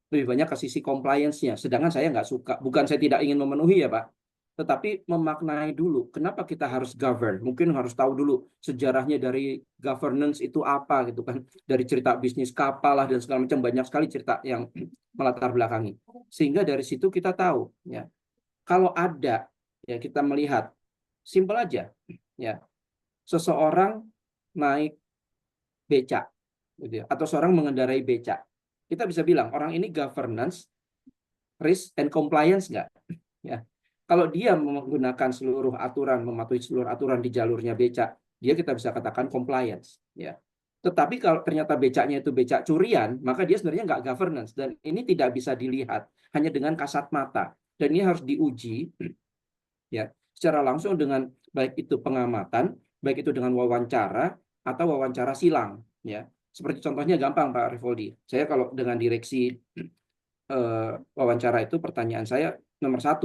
lebih banyak ke sisi compliance-nya. Sedangkan saya nggak suka. Bukan saya tidak ingin memenuhi ya Pak, tetapi memaknai dulu kenapa kita harus govern. Mungkin harus tahu dulu sejarahnya dari governance itu apa gitu kan. Dari cerita bisnis kapal lah dan segala macam, banyak sekali cerita yang melatar belakangi. Sehingga dari situ kita tahu ya. Kalau ada ya kita melihat simpel aja ya. Seseorang naik becak gitu ya, atau seorang mengendarai becak. Kita bisa bilang orang ini governance, risk and compliance nggak? Ya. Kalau dia menggunakan seluruh aturan, mematuhi seluruh aturan di jalurnya becak, dia kita bisa katakan compliance. Ya. Tetapi kalau ternyata becaknya itu becak curian, maka dia sebenarnya nggak governance. Dan ini tidak bisa dilihat hanya dengan kasat mata. Dan ini harus diuji ya secara langsung dengan baik itu pengamatan, baik itu dengan wawancara atau wawancara silang. Ya. Seperti contohnya gampang Pak Revoldi. Saya kalau dengan direksi wawancara itu pertanyaan saya nomor 1.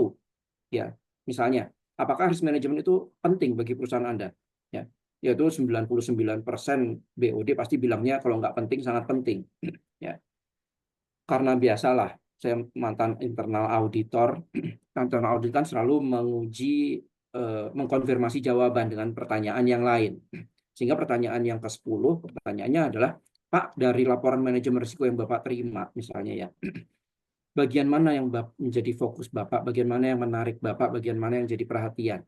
Ya, misalnya, apakah risk management itu penting bagi perusahaan Anda? Ya, yaitu 99% BOD pasti bilangnya kalau nggak penting, sangat penting. Ya, karena biasalah, saya mantan internal auditor, internal audit kan selalu menguji, mengkonfirmasi jawaban dengan pertanyaan yang lain. Sehingga pertanyaan yang ke-10, pertanyaannya adalah, Pak, dari laporan manajemen risiko yang Bapak terima, misalnya ya, bagian mana yang menjadi fokus Bapak, bagian mana yang menarik Bapak, bagian mana yang jadi perhatian.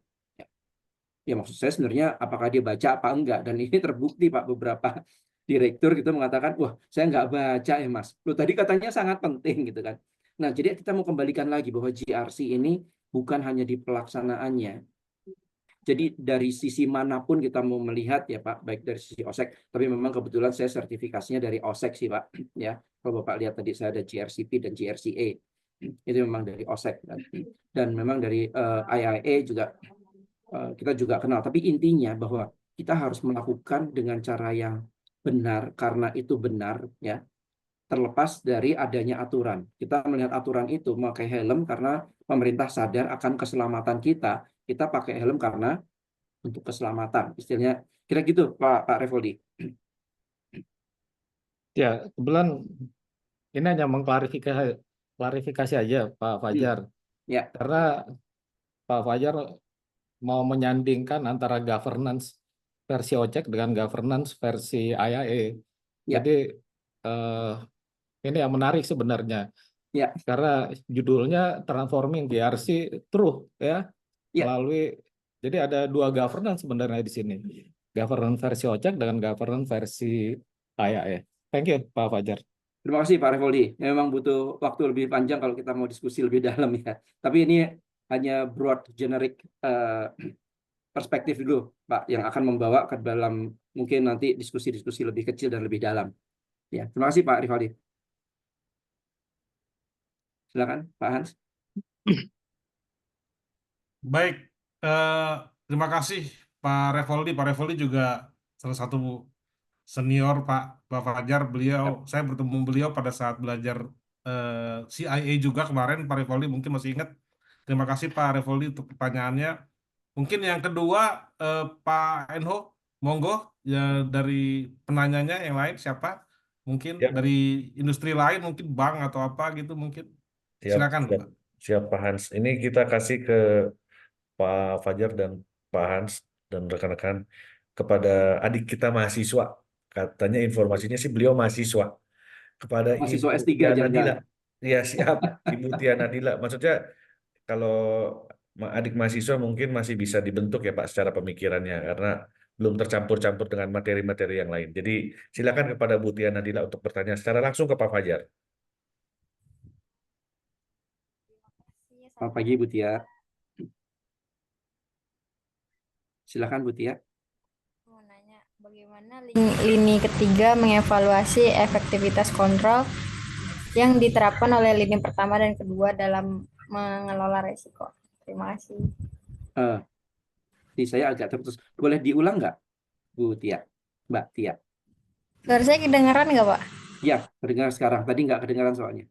Ya maksud saya sebenarnya apakah dia baca apa enggak, dan ini terbukti Pak, beberapa direktur gitu mengatakan, wah saya nggak baca ya Mas, loh tadi katanya sangat penting gitu kan. Nah jadi kita mau kembalikan lagi bahwa GRC ini bukan hanya di pelaksanaannya. Jadi dari sisi manapun kita mau melihat ya Pak, baik dari sisi OSEC, tapi memang kebetulan saya sertifikasinya dari OSEC sih Pak. Ya, kalau Bapak lihat tadi saya ada GRCP dan GRCA, itu memang dari OSEC dan memang dari IIA juga kita juga kenal. Tapi intinya bahwa kita harus melakukan dengan cara yang benar karena itu benar ya. Terlepas dari adanya aturan. Kita melihat aturan itu memakai helm karena pemerintah sadar akan keselamatan kita. Kita pakai helm karena untuk keselamatan. Istilahnya kira gitu Pak Revoldi. Ya, kebetulan ini hanya mengklarifikasi aja Pak Fajar. Ya. Karena Pak Fajar mau menyandingkan antara governance versi Ocek dengan governance versi IAE. Ya. Jadi ini yang menarik sebenarnya. Ya. Karena judulnya Transforming GRC True ya. Ya. Melalui jadi ada 2 governance sebenarnya di sini. Governance versi Ocek dengan governance versi IAE. Thank you Pak Fajar. Terima kasih Pak Revoldi. Memang butuh waktu lebih panjang kalau kita mau diskusi lebih dalam ya. Tapi ini hanya broad generic perspektif dulu Pak, yang akan membawa ke dalam mungkin nanti diskusi-diskusi lebih kecil dan lebih dalam. Ya, terima kasih Pak Rivaldi. Silakan Pak Hans. Baik, terima kasih Pak Revoldi. Pak Revoldi juga salah satu senior Pak Fajar. Saya bertemu beliau pada saat belajar CIA juga kemarin. Pak Revoldi mungkin masih ingat Terima kasih Pak Revoldi untuk pertanyaannya. Mungkin yang kedua, Pak Enho, monggo ya dari penanyanya yang lain siapa? Mungkin Siap, dari industri lain, mungkin bank atau apa gitu mungkin. siap, Silakan, siap, Pak. siap Pak Hans. Ini kita kasih ke Pak Fajar dan Pak Hans dan rekan-rekan kepada adik kita mahasiswa. Katanya informasinya sih beliau mahasiswa. Kepada Mahasiswa Ibu S3 Tia Nadila. jangan-jangan. Ya siap, Ibu Tia Nadila. Maksudnya kalau adik mahasiswa mungkin masih bisa dibentuk ya Pak secara pemikirannya karena belum tercampur-campur dengan materi-materi yang lain. Jadi silakan kepada Bu Tia Nadila untuk bertanya secara langsung ke Pak Fajar. Selamat pagi Bu Tia. Silakan Bu Tia. Mau nanya, bagaimana lini ketiga mengevaluasi efektivitas kontrol yang diterapkan oleh lini pertama dan kedua dalam mengelola risiko? Terima kasih. Di saya agak terputus. Boleh diulang nggak, Bu Tia? Mbak Tia. Suara saya kedengaran nggak, Pak? Ya, terdengar sekarang. Tadi nggak kedengaran soalnya.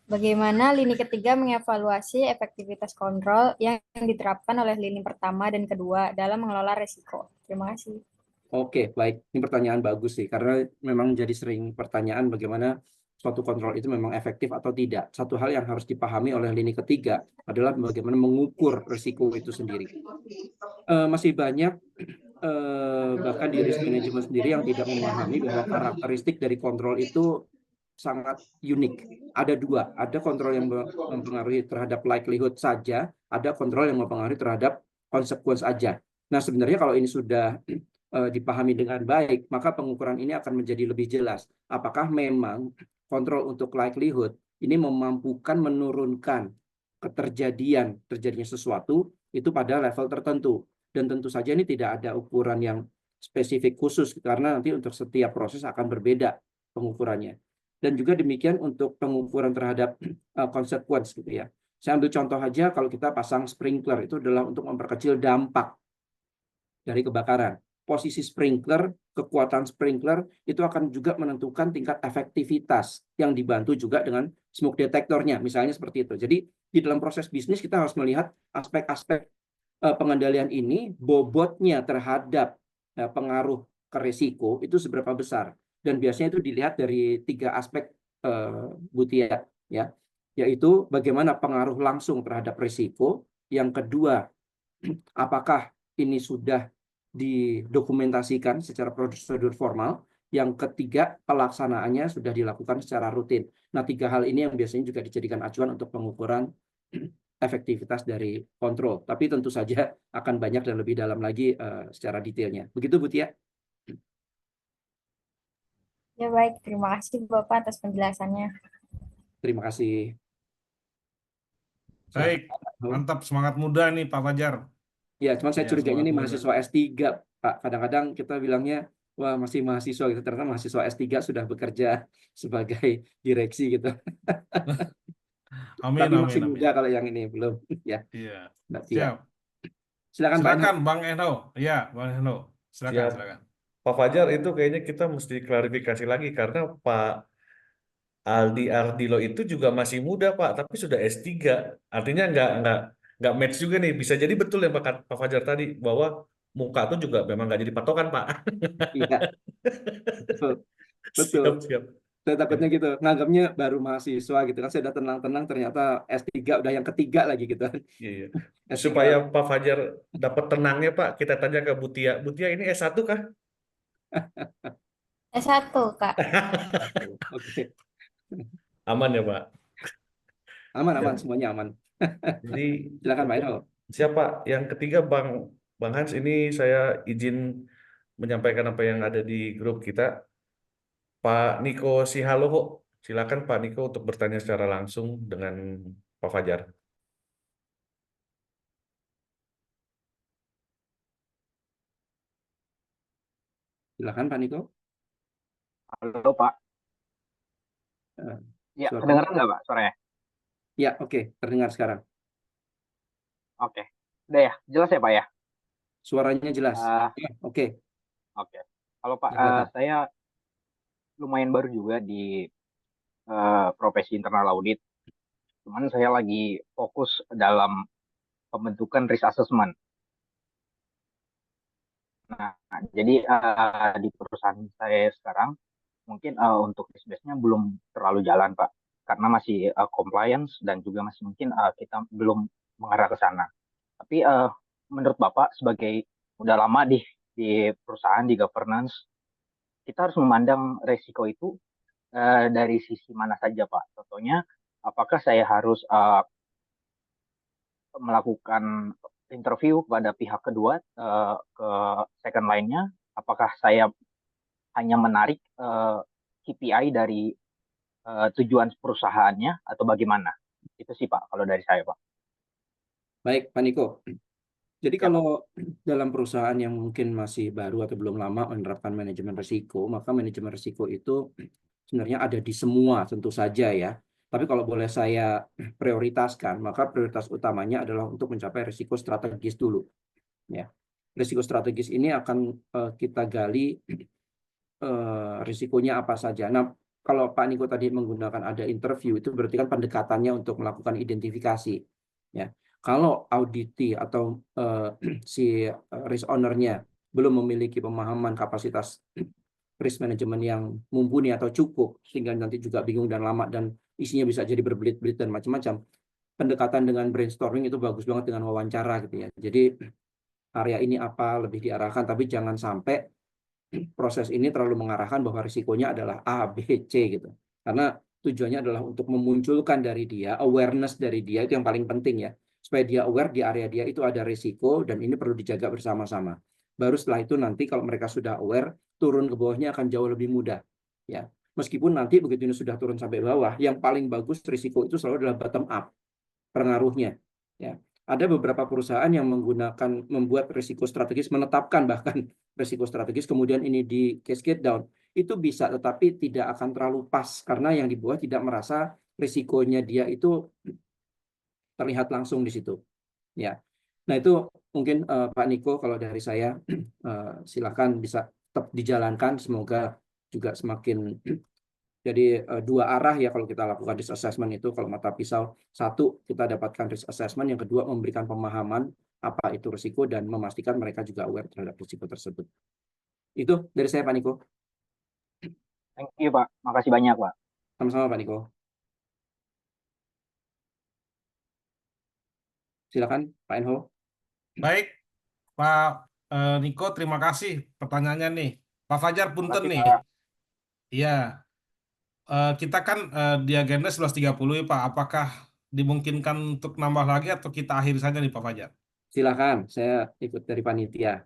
Bagaimana lini ketiga mengevaluasi efektivitas kontrol yang diterapkan oleh lini pertama dan kedua dalam mengelola risiko? Terima kasih. Oke, baik. Ini pertanyaan bagus sih, karena memang jadi sering pertanyaan bagaimana suatu kontrol itu memang efektif atau tidak. Satu hal yang harus dipahami oleh lini ketiga adalah bagaimana mengukur risiko itu sendiri. Masih banyak bahkan di risk management sendiri yang tidak memahami bahwa karakteristik dari kontrol itu sangat unik. Ada dua, ada kontrol yang mempengaruhi terhadap likelihood saja, ada kontrol yang mempengaruhi terhadap consequence aja. Nah, sebenarnya kalau ini sudah dipahami dengan baik, maka pengukuran ini akan menjadi lebih jelas. Apakah memang kontrol untuk likelihood ini memampukan menurunkan terjadinya sesuatu itu pada level tertentu. Dan tentu saja ini tidak ada ukuran yang spesifik khusus, karena nanti untuk setiap proses akan berbeda pengukurannya. Dan juga demikian untuk pengukuran terhadap consequence gitu ya. Saya ambil contoh aja, kalau kita pasang sprinkler itu adalah untuk memperkecil dampak dari kebakaran. Posisi sprinkler, kekuatan sprinkler itu akan juga menentukan tingkat efektivitas yang dibantu juga dengan smoke detectornya, misalnya seperti itu. Jadi di dalam proses bisnis kita harus melihat aspek-aspek pengendalian ini, bobotnya terhadap pengaruh ke risiko itu seberapa besar. Dan biasanya itu dilihat dari 3 aspek, Bu Tia, ya, yaitu bagaimana pengaruh langsung terhadap risiko. Yang kedua, apakah ini sudah didokumentasikan secara prosedur formal. Yang ketiga, pelaksanaannya sudah dilakukan secara rutin. Nah, 3 hal ini yang biasanya juga dijadikan acuan untuk pengukuran efektivitas dari kontrol. Tapi tentu saja akan banyak dan lebih dalam lagi secara detailnya. Begitu, Bu Tia? Ya baik, terima kasih Bapak atas penjelasannya. Terima kasih. Baik, mantap, semangat muda nih Pak Fajar. Ya, cuman saya Ya, curiganya semangat nih muda. mahasiswa S3, Pak. Kadang-kadang kita bilangnya, wah masih mahasiswa gitu. Ternyata mahasiswa S3 sudah bekerja sebagai direksi gitu. Amin, Tapi amin, masih amin. muda kalau yang ini belum. Ya, Iya, Mbak Tia. siap. Silakan Pak Enho. Silakan Bang Eno. Iya, Bang Eno. Silakan, Siap. silakan. Pak Fajar itu kayaknya kita mesti klarifikasi lagi karena Pak Aldi Ardilo itu juga masih muda Pak, tapi sudah S3. Artinya nggak match juga nih. Bisa jadi betul yang Pak Fajar tadi bahwa muka itu juga memang nggak jadi patokan Pak. Iya, betul. Betul. Siap, siap. Saya takutnya gitu, nganggapnya baru mahasiswa gitu kan. Saya udah tenang-tenang, ternyata S3 udah yang ketiga lagi gitu. Iya, iya. S3. Supaya Pak Fajar dapat tenangnya Pak, kita tanya ke Butia. Butia ini S1 kah? S1, Kak. Oke. Aman ya Pak? Aman, Ya. semuanya aman. Jadi Silakan Pak Enho. siapa yang ketiga Bang Hans ini saya izin menyampaikan apa yang ada di grup kita. Pak Niko Sihaloho, silakan Pak Niko untuk bertanya secara langsung dengan Pak Fajar. Silakan Pak Niko. Halo Pak. Ya, Suara kedengeran nggak Pak suaranya? Ya, oke, terdengar sekarang. Oke. Udah ya, jelas ya Pak ya? Suaranya jelas. Ya, oke. Oke. Kalau Pak, Silakan. saya lumayan baru juga di profesi internal audit. Cuman saya lagi fokus dalam pembentukan risk assessment. Nah, jadi di perusahaan saya sekarang mungkin untuk risk base-nya belum terlalu jalan, Pak. Karena masih compliance dan juga masih mungkin kita belum mengarah ke sana. Tapi menurut Bapak sebagai udah lama di perusahaan, di governance, kita harus memandang resiko itu dari sisi mana saja, Pak. Contohnya, apakah saya harus melakukan interview pada pihak kedua ke second line-nya? Apakah saya hanya menarik KPI dari tujuan perusahaannya atau bagaimana? Itu sih Pak, kalau dari saya Pak. Baik, Pak Niko. Jadi Ya, Pak. kalau dalam perusahaan yang mungkin masih baru atau belum lama menerapkan manajemen risiko, maka manajemen risiko itu sebenarnya ada di semua tentu saja ya. Tapi kalau boleh saya prioritaskan, maka prioritas utamanya adalah untuk mencapai risiko strategis dulu. Ya, risiko strategis ini akan kita gali risikonya apa saja. Nah, kalau Pak Niko tadi menggunakan ada interview, itu berarti kan pendekatannya untuk melakukan identifikasi. Ya, kalau auditi atau si risk owner-nya belum memiliki pemahaman kapasitas risk management yang mumpuni atau cukup, sehingga nanti juga bingung dan lama dan isinya bisa jadi berbelit-belit dan macam-macam. Pendekatan dengan brainstorming itu bagus banget dengan wawancara gitu ya. Jadi area ini apa lebih diarahkan, tapi jangan sampai proses ini terlalu mengarahkan bahwa risikonya adalah A, B, C gitu. Karena tujuannya adalah untuk memunculkan dari dia, awareness dari dia itu yang paling penting ya. Supaya dia aware di area dia itu ada risiko dan ini perlu dijaga bersama-sama. Baru setelah itu nanti kalau mereka sudah aware, turun ke bawahnya akan jauh lebih mudah. Ya, meskipun nanti begitu ini sudah turun sampai bawah, yang paling bagus risiko itu selalu adalah bottom up pengaruhnya. Ya, ada beberapa perusahaan yang membuat risiko strategis, menetapkan bahkan risiko strategis, kemudian ini di cascade down. Itu bisa, tetapi tidak akan terlalu pas karena yang di bawah tidak merasa risikonya dia itu terlihat langsung di situ. Ya, nah itu mungkin Pak Niko kalau dari saya silakan bisa tetap dijalankan. Semoga juga semakin jadi dua arah ya kalau kita lakukan risk assessment itu. Kalau mata pisau, satu kita dapatkan risk assessment, yang kedua memberikan pemahaman apa itu risiko dan memastikan mereka juga aware terhadap risiko tersebut. Itu dari saya Pak Niko. Thank you Pak, makasih banyak Pak. Sama-sama Pak Niko. Silakan Pak Enho. Baik, Pak Niko, terima kasih pertanyaannya nih. Pak Fajar, punten Makasih nih. Pak. Iya, kita kan di agenda 11.30 ya Pak. Apakah dimungkinkan untuk nambah lagi atau kita akhiri saja nih Pak Fajar? Silakan, saya ikut dari panitia.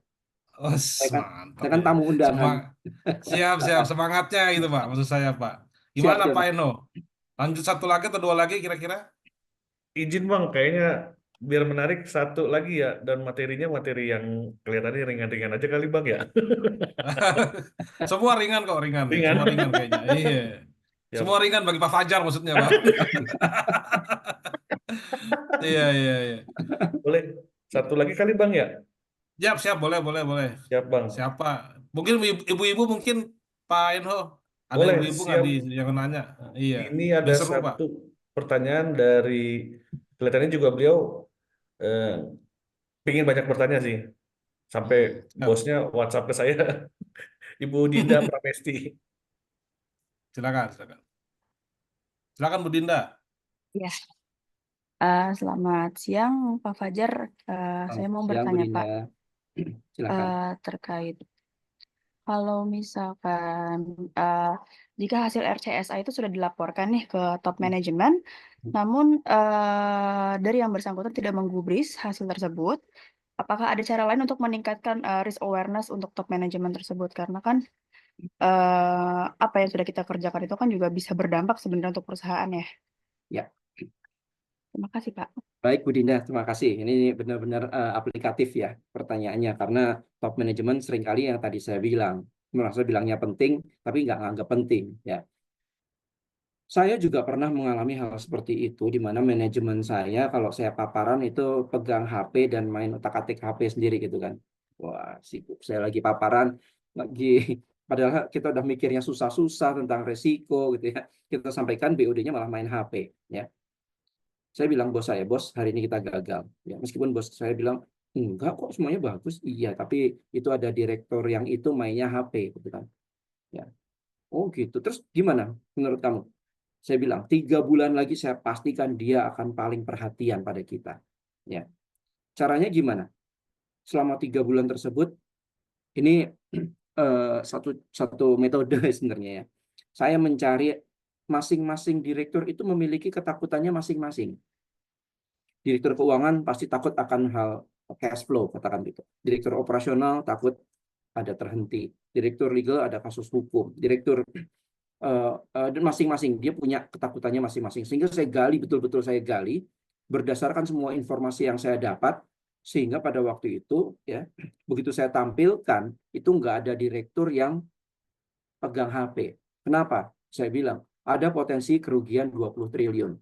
Oh, Saya mantap kan ya. tamu undangan. Siap, semangatnya gitu Pak, maksud saya Pak. Siap, Gimana siap. Pak Eno? Lanjut satu lagi atau dua lagi kira-kira? Izin Bang, kayaknya biar menarik satu lagi ya, dan materinya materi yang kelihatannya ringan-ringan aja kali Bang ya. Semua ringan kok, ringan. Ringan. Semua ringan kayaknya. Iya. Ya. Semua ringan bagi Pak Fajar maksudnya Pak. Iya. Boleh satu lagi kali Bang ya? Siap, boleh. Siap Bang. Siapa? Mungkin ibu-ibu mungkin Pak Enho. Ada Boleh, ibu-ibu nggak siap. yang nanya? Iya. Ini ada Biar seru Pak. satu pertanyaan dari, kelihatannya juga beliau pingin banyak bertanya sih. Sampai bosnya WhatsApp ke saya, Ibu Dinda Pramesti. Silakan. Silakan Bu Dinda. Ya, selamat siang Pak Fajar. Saya mau Siang, Bu bertanya Dinda. Pak, Silakan. terkait kalau misalkan jika hasil RCSA itu sudah dilaporkan nih ke top manajemen, namun dari yang bersangkutan tidak menggubris hasil tersebut, apakah ada cara lain untuk meningkatkan risk awareness untuk top manajemen tersebut? Karena kan apa yang sudah kita kerjakan itu kan juga bisa berdampak sebenarnya untuk perusahaan ya. Ya. Terima kasih Pak. Baik Bu Dinda, terima kasih. Ini benar-benar aplikatif ya pertanyaannya, karena top manajemen seringkali yang tadi saya bilang, merasa bilangnya penting, tapi nggak nganggap penting. Ya. Saya juga pernah mengalami hal seperti itu, di mana manajemen saya, kalau saya paparan itu pegang HP dan main otak-atik HP sendiri gitu kan. Wah, sibuk. Saya lagi paparan, padahal kita udah mikirnya susah-susah tentang resiko gitu ya. Kita sampaikan BOD-nya malah main HP. Ya. Saya bilang bos saya, bos hari ini kita gagal. Ya, meskipun bos saya bilang enggak kok semuanya bagus. Iya, tapi itu ada direktur yang itu mainnya HP, gitu kan. Ya, oh gitu. Terus gimana menurut kamu? Saya bilang 3 bulan lagi saya pastikan dia akan paling perhatian pada kita. Ya, caranya gimana? Selama 3 bulan tersebut, ini satu metode sebenarnya ya. Saya mencari masing-masing direktur itu memiliki ketakutannya masing-masing. Direktur keuangan pasti takut akan hal cash flow, katakan gitu. Direktur operasional takut ada terhenti. Direktur legal ada kasus hukum. Direktur dan masing-masing dia punya ketakutannya masing-masing. Sehingga saya gali, betul-betul saya gali berdasarkan semua informasi yang saya dapat, sehingga pada waktu itu ya begitu saya tampilkan itu nggak ada direktur yang pegang HP. Kenapa? Saya bilang ada potensi kerugian 20 triliun.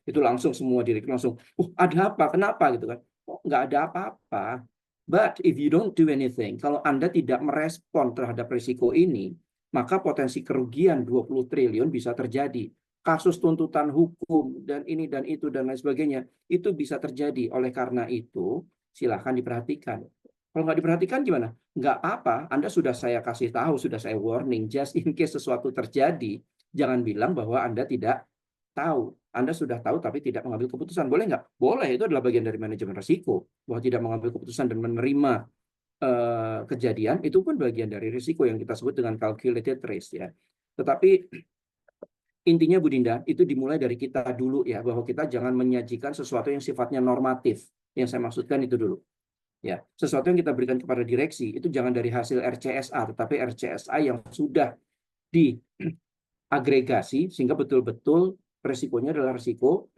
Itu langsung semua direktur langsung, ada apa? Kenapa gitu kan? Oh, nggak ada apa-apa. But if you don't do anything, kalau Anda tidak merespon terhadap risiko ini, maka potensi kerugian 20 triliun bisa terjadi. Kasus tuntutan hukum dan ini dan itu dan lain sebagainya, itu bisa terjadi. Oleh karena itu, silahkan diperhatikan. Kalau nggak diperhatikan gimana? Nggak apa-apa, Anda sudah saya kasih tahu, sudah saya warning, just in case sesuatu terjadi, jangan bilang bahwa Anda tidak tahu. Anda sudah tahu tapi tidak mengambil keputusan. Boleh nggak? Boleh, itu adalah bagian dari manajemen risiko. Bahwa tidak mengambil keputusan dan menerima kejadian, itu pun bagian dari risiko yang kita sebut dengan calculated risk ya. Tetapi intinya Bu Dinda, itu dimulai dari kita dulu ya, bahwa kita jangan menyajikan sesuatu yang sifatnya normatif. Yang saya maksudkan itu dulu. Ya, sesuatu yang kita berikan kepada direksi itu jangan dari hasil RCSA, tetapi RCSA yang sudah diagregasi sehingga betul-betul risikonya adalah risiko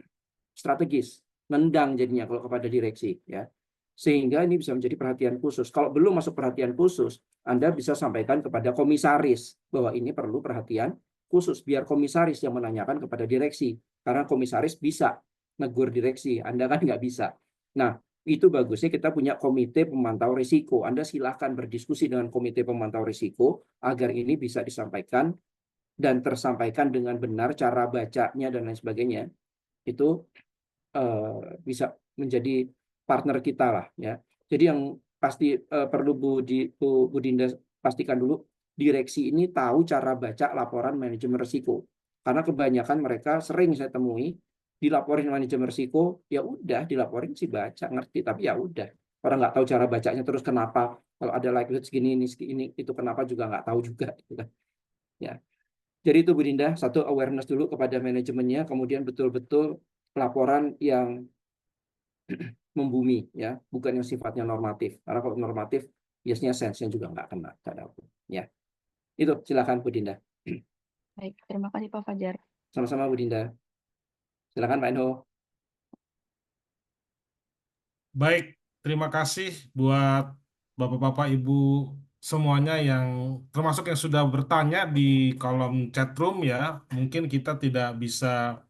strategis, nendang jadinya kalau kepada direksi ya. Sehingga ini bisa menjadi perhatian khusus. Kalau belum masuk perhatian khusus, Anda bisa sampaikan kepada komisaris bahwa ini perlu perhatian khusus, biar komisaris yang menanyakan kepada direksi, karena komisaris bisa negur direksi, Anda kan nggak bisa. Nah, itu bagusnya kita punya komite pemantau risiko. Anda silakan berdiskusi dengan komite pemantau risiko agar ini bisa disampaikan dan tersampaikan dengan benar, cara bacanya dan lain sebagainya. Itu bisa menjadi partner kita lah ya. Jadi yang pasti perlu Bu Dinda pastikan dulu, direksi ini tahu cara baca laporan manajemen risiko. Karena kebanyakan mereka sering saya temui dilaporin manajemen risiko, ya udah dilaporin sih baca ngerti, tapi ya udah orang nggak tahu cara bacanya, terus kenapa kalau ada likelihood segini ini itu kenapa juga nggak tahu juga gitu kan. Ya. Jadi itu Bu Dinda, satu awareness dulu kepada manajemennya, kemudian betul-betul laporan yang membumi ya, bukan yang sifatnya normatif. Karena kalau normatif biasanya sense-nya juga nggak kena. Ya. Itu silakan Bu Dinda. Baik, terima kasih Pak Fajar. Sama-sama Bu Dinda. Silakan Pak Enho. Baik, terima kasih buat Bapak-Bapak Ibu semuanya yang termasuk yang sudah bertanya di kolom chat room ya. Mungkin kita tidak bisa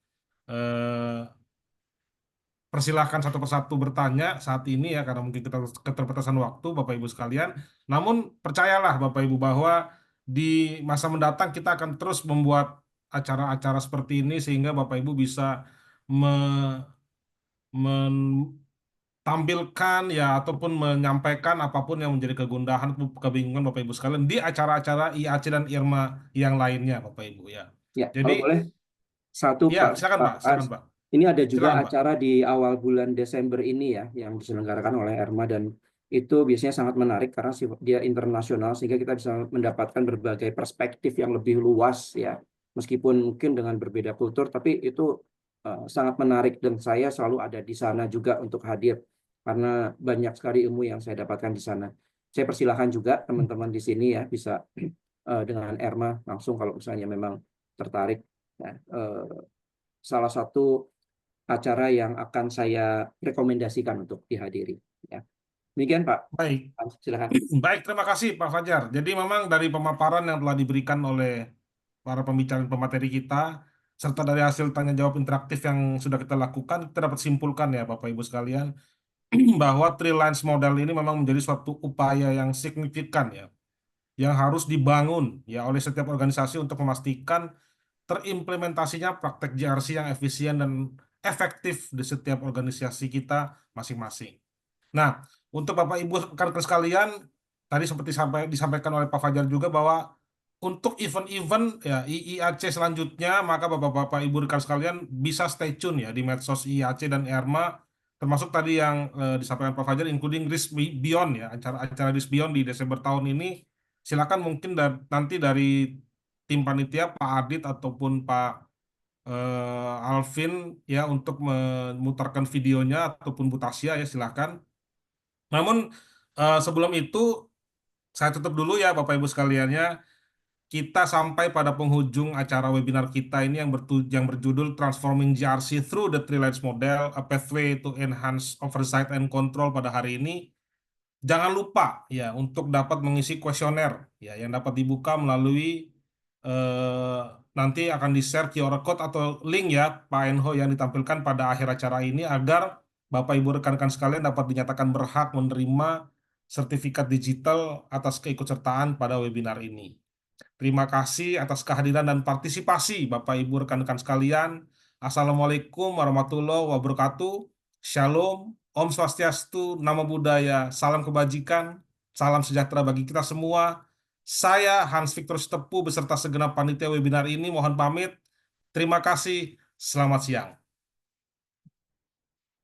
persilahkan satu persatu bertanya saat ini ya karena mungkin kita keterbatasan waktu Bapak Ibu sekalian. Namun percayalah Bapak Ibu bahwa di masa mendatang kita akan terus membuat acara-acara seperti ini sehingga Bapak Ibu bisa tampilkan ya ataupun menyampaikan apapun yang menjadi kegundahan atau kebingungan Bapak Ibu sekalian di acara-acara IAC dan IRMA yang lainnya Bapak Ibu ya. Ya, Jadi kalau boleh satu ya Pak, silakan Pak, silakan Pak. Ini ada juga Silakan, Pak. acara di awal bulan Desember ini ya yang diselenggarakan oleh IRMA, dan itu biasanya sangat menarik karena dia internasional sehingga kita bisa mendapatkan berbagai perspektif yang lebih luas ya. Meskipun mungkin dengan berbeda kultur, tapi itu sangat menarik dan saya selalu ada di sana juga untuk hadir karena banyak sekali ilmu yang saya dapatkan di sana. Saya persilahkan juga teman-teman di sini ya bisa dengan IRMA langsung kalau misalnya memang tertarik. Ya, salah satu acara yang akan saya rekomendasikan untuk dihadiri. Ya. Demikian Pak. Baik. Silakan. Baik, terima kasih Pak Fajar. Jadi memang dari pemaparan yang telah diberikan oleh para pembicara dan pemateri kita, serta dari hasil tanya jawab interaktif yang sudah kita lakukan, kita dapat simpulkan ya Bapak Ibu sekalian, bahwa Three Lines Model ini memang menjadi suatu upaya yang signifikan ya, yang harus dibangun ya oleh setiap organisasi untuk memastikan terimplementasinya praktek JRC yang efisien dan efektif di setiap organisasi kita masing-masing. Nah, untuk Bapak Ibu rekan-rekan sekalian, tadi seperti disampaikan oleh Pak Fajar juga bahwa untuk event-event ya IIAC selanjutnya, maka Bapak-Bapak Ibu rekan sekalian bisa stay tune ya di medsos IIAC dan ERMA, termasuk tadi yang disampaikan Pak Fajar, including Risk Beyond ya, acara Risk Beyond di Desember tahun ini. Silakan mungkin nanti dari tim panitia Pak Adit ataupun Pak Alvin ya untuk memutarkan videonya ataupun Bu Tasya ya silakan. Namun sebelum itu saya tutup dulu ya Bapak Ibu sekaliannya. Kita sampai pada penghujung acara webinar kita ini yang berjudul Transforming GRC Through the Three Lines Model, a Pathway to Enhance Oversight and Control pada hari ini. Jangan lupa ya untuk dapat mengisi kuesioner ya yang dapat dibuka melalui nanti akan di-share QR code atau link ya Pak Enho yang ditampilkan pada akhir acara ini agar Bapak Ibu rekan-rekan sekalian dapat dinyatakan berhak menerima sertifikat digital atas keikutsertaan pada webinar ini. Terima kasih atas kehadiran dan partisipasi Bapak Ibu rekan-rekan sekalian. Assalamualaikum warahmatullahi wabarakatuh. Shalom, Om Swastiastu, Namo Buddhaya, salam kebajikan, salam sejahtera bagi kita semua. Saya Hans Victor Sitepu beserta segenap panitia webinar ini mohon pamit. Terima kasih, selamat siang.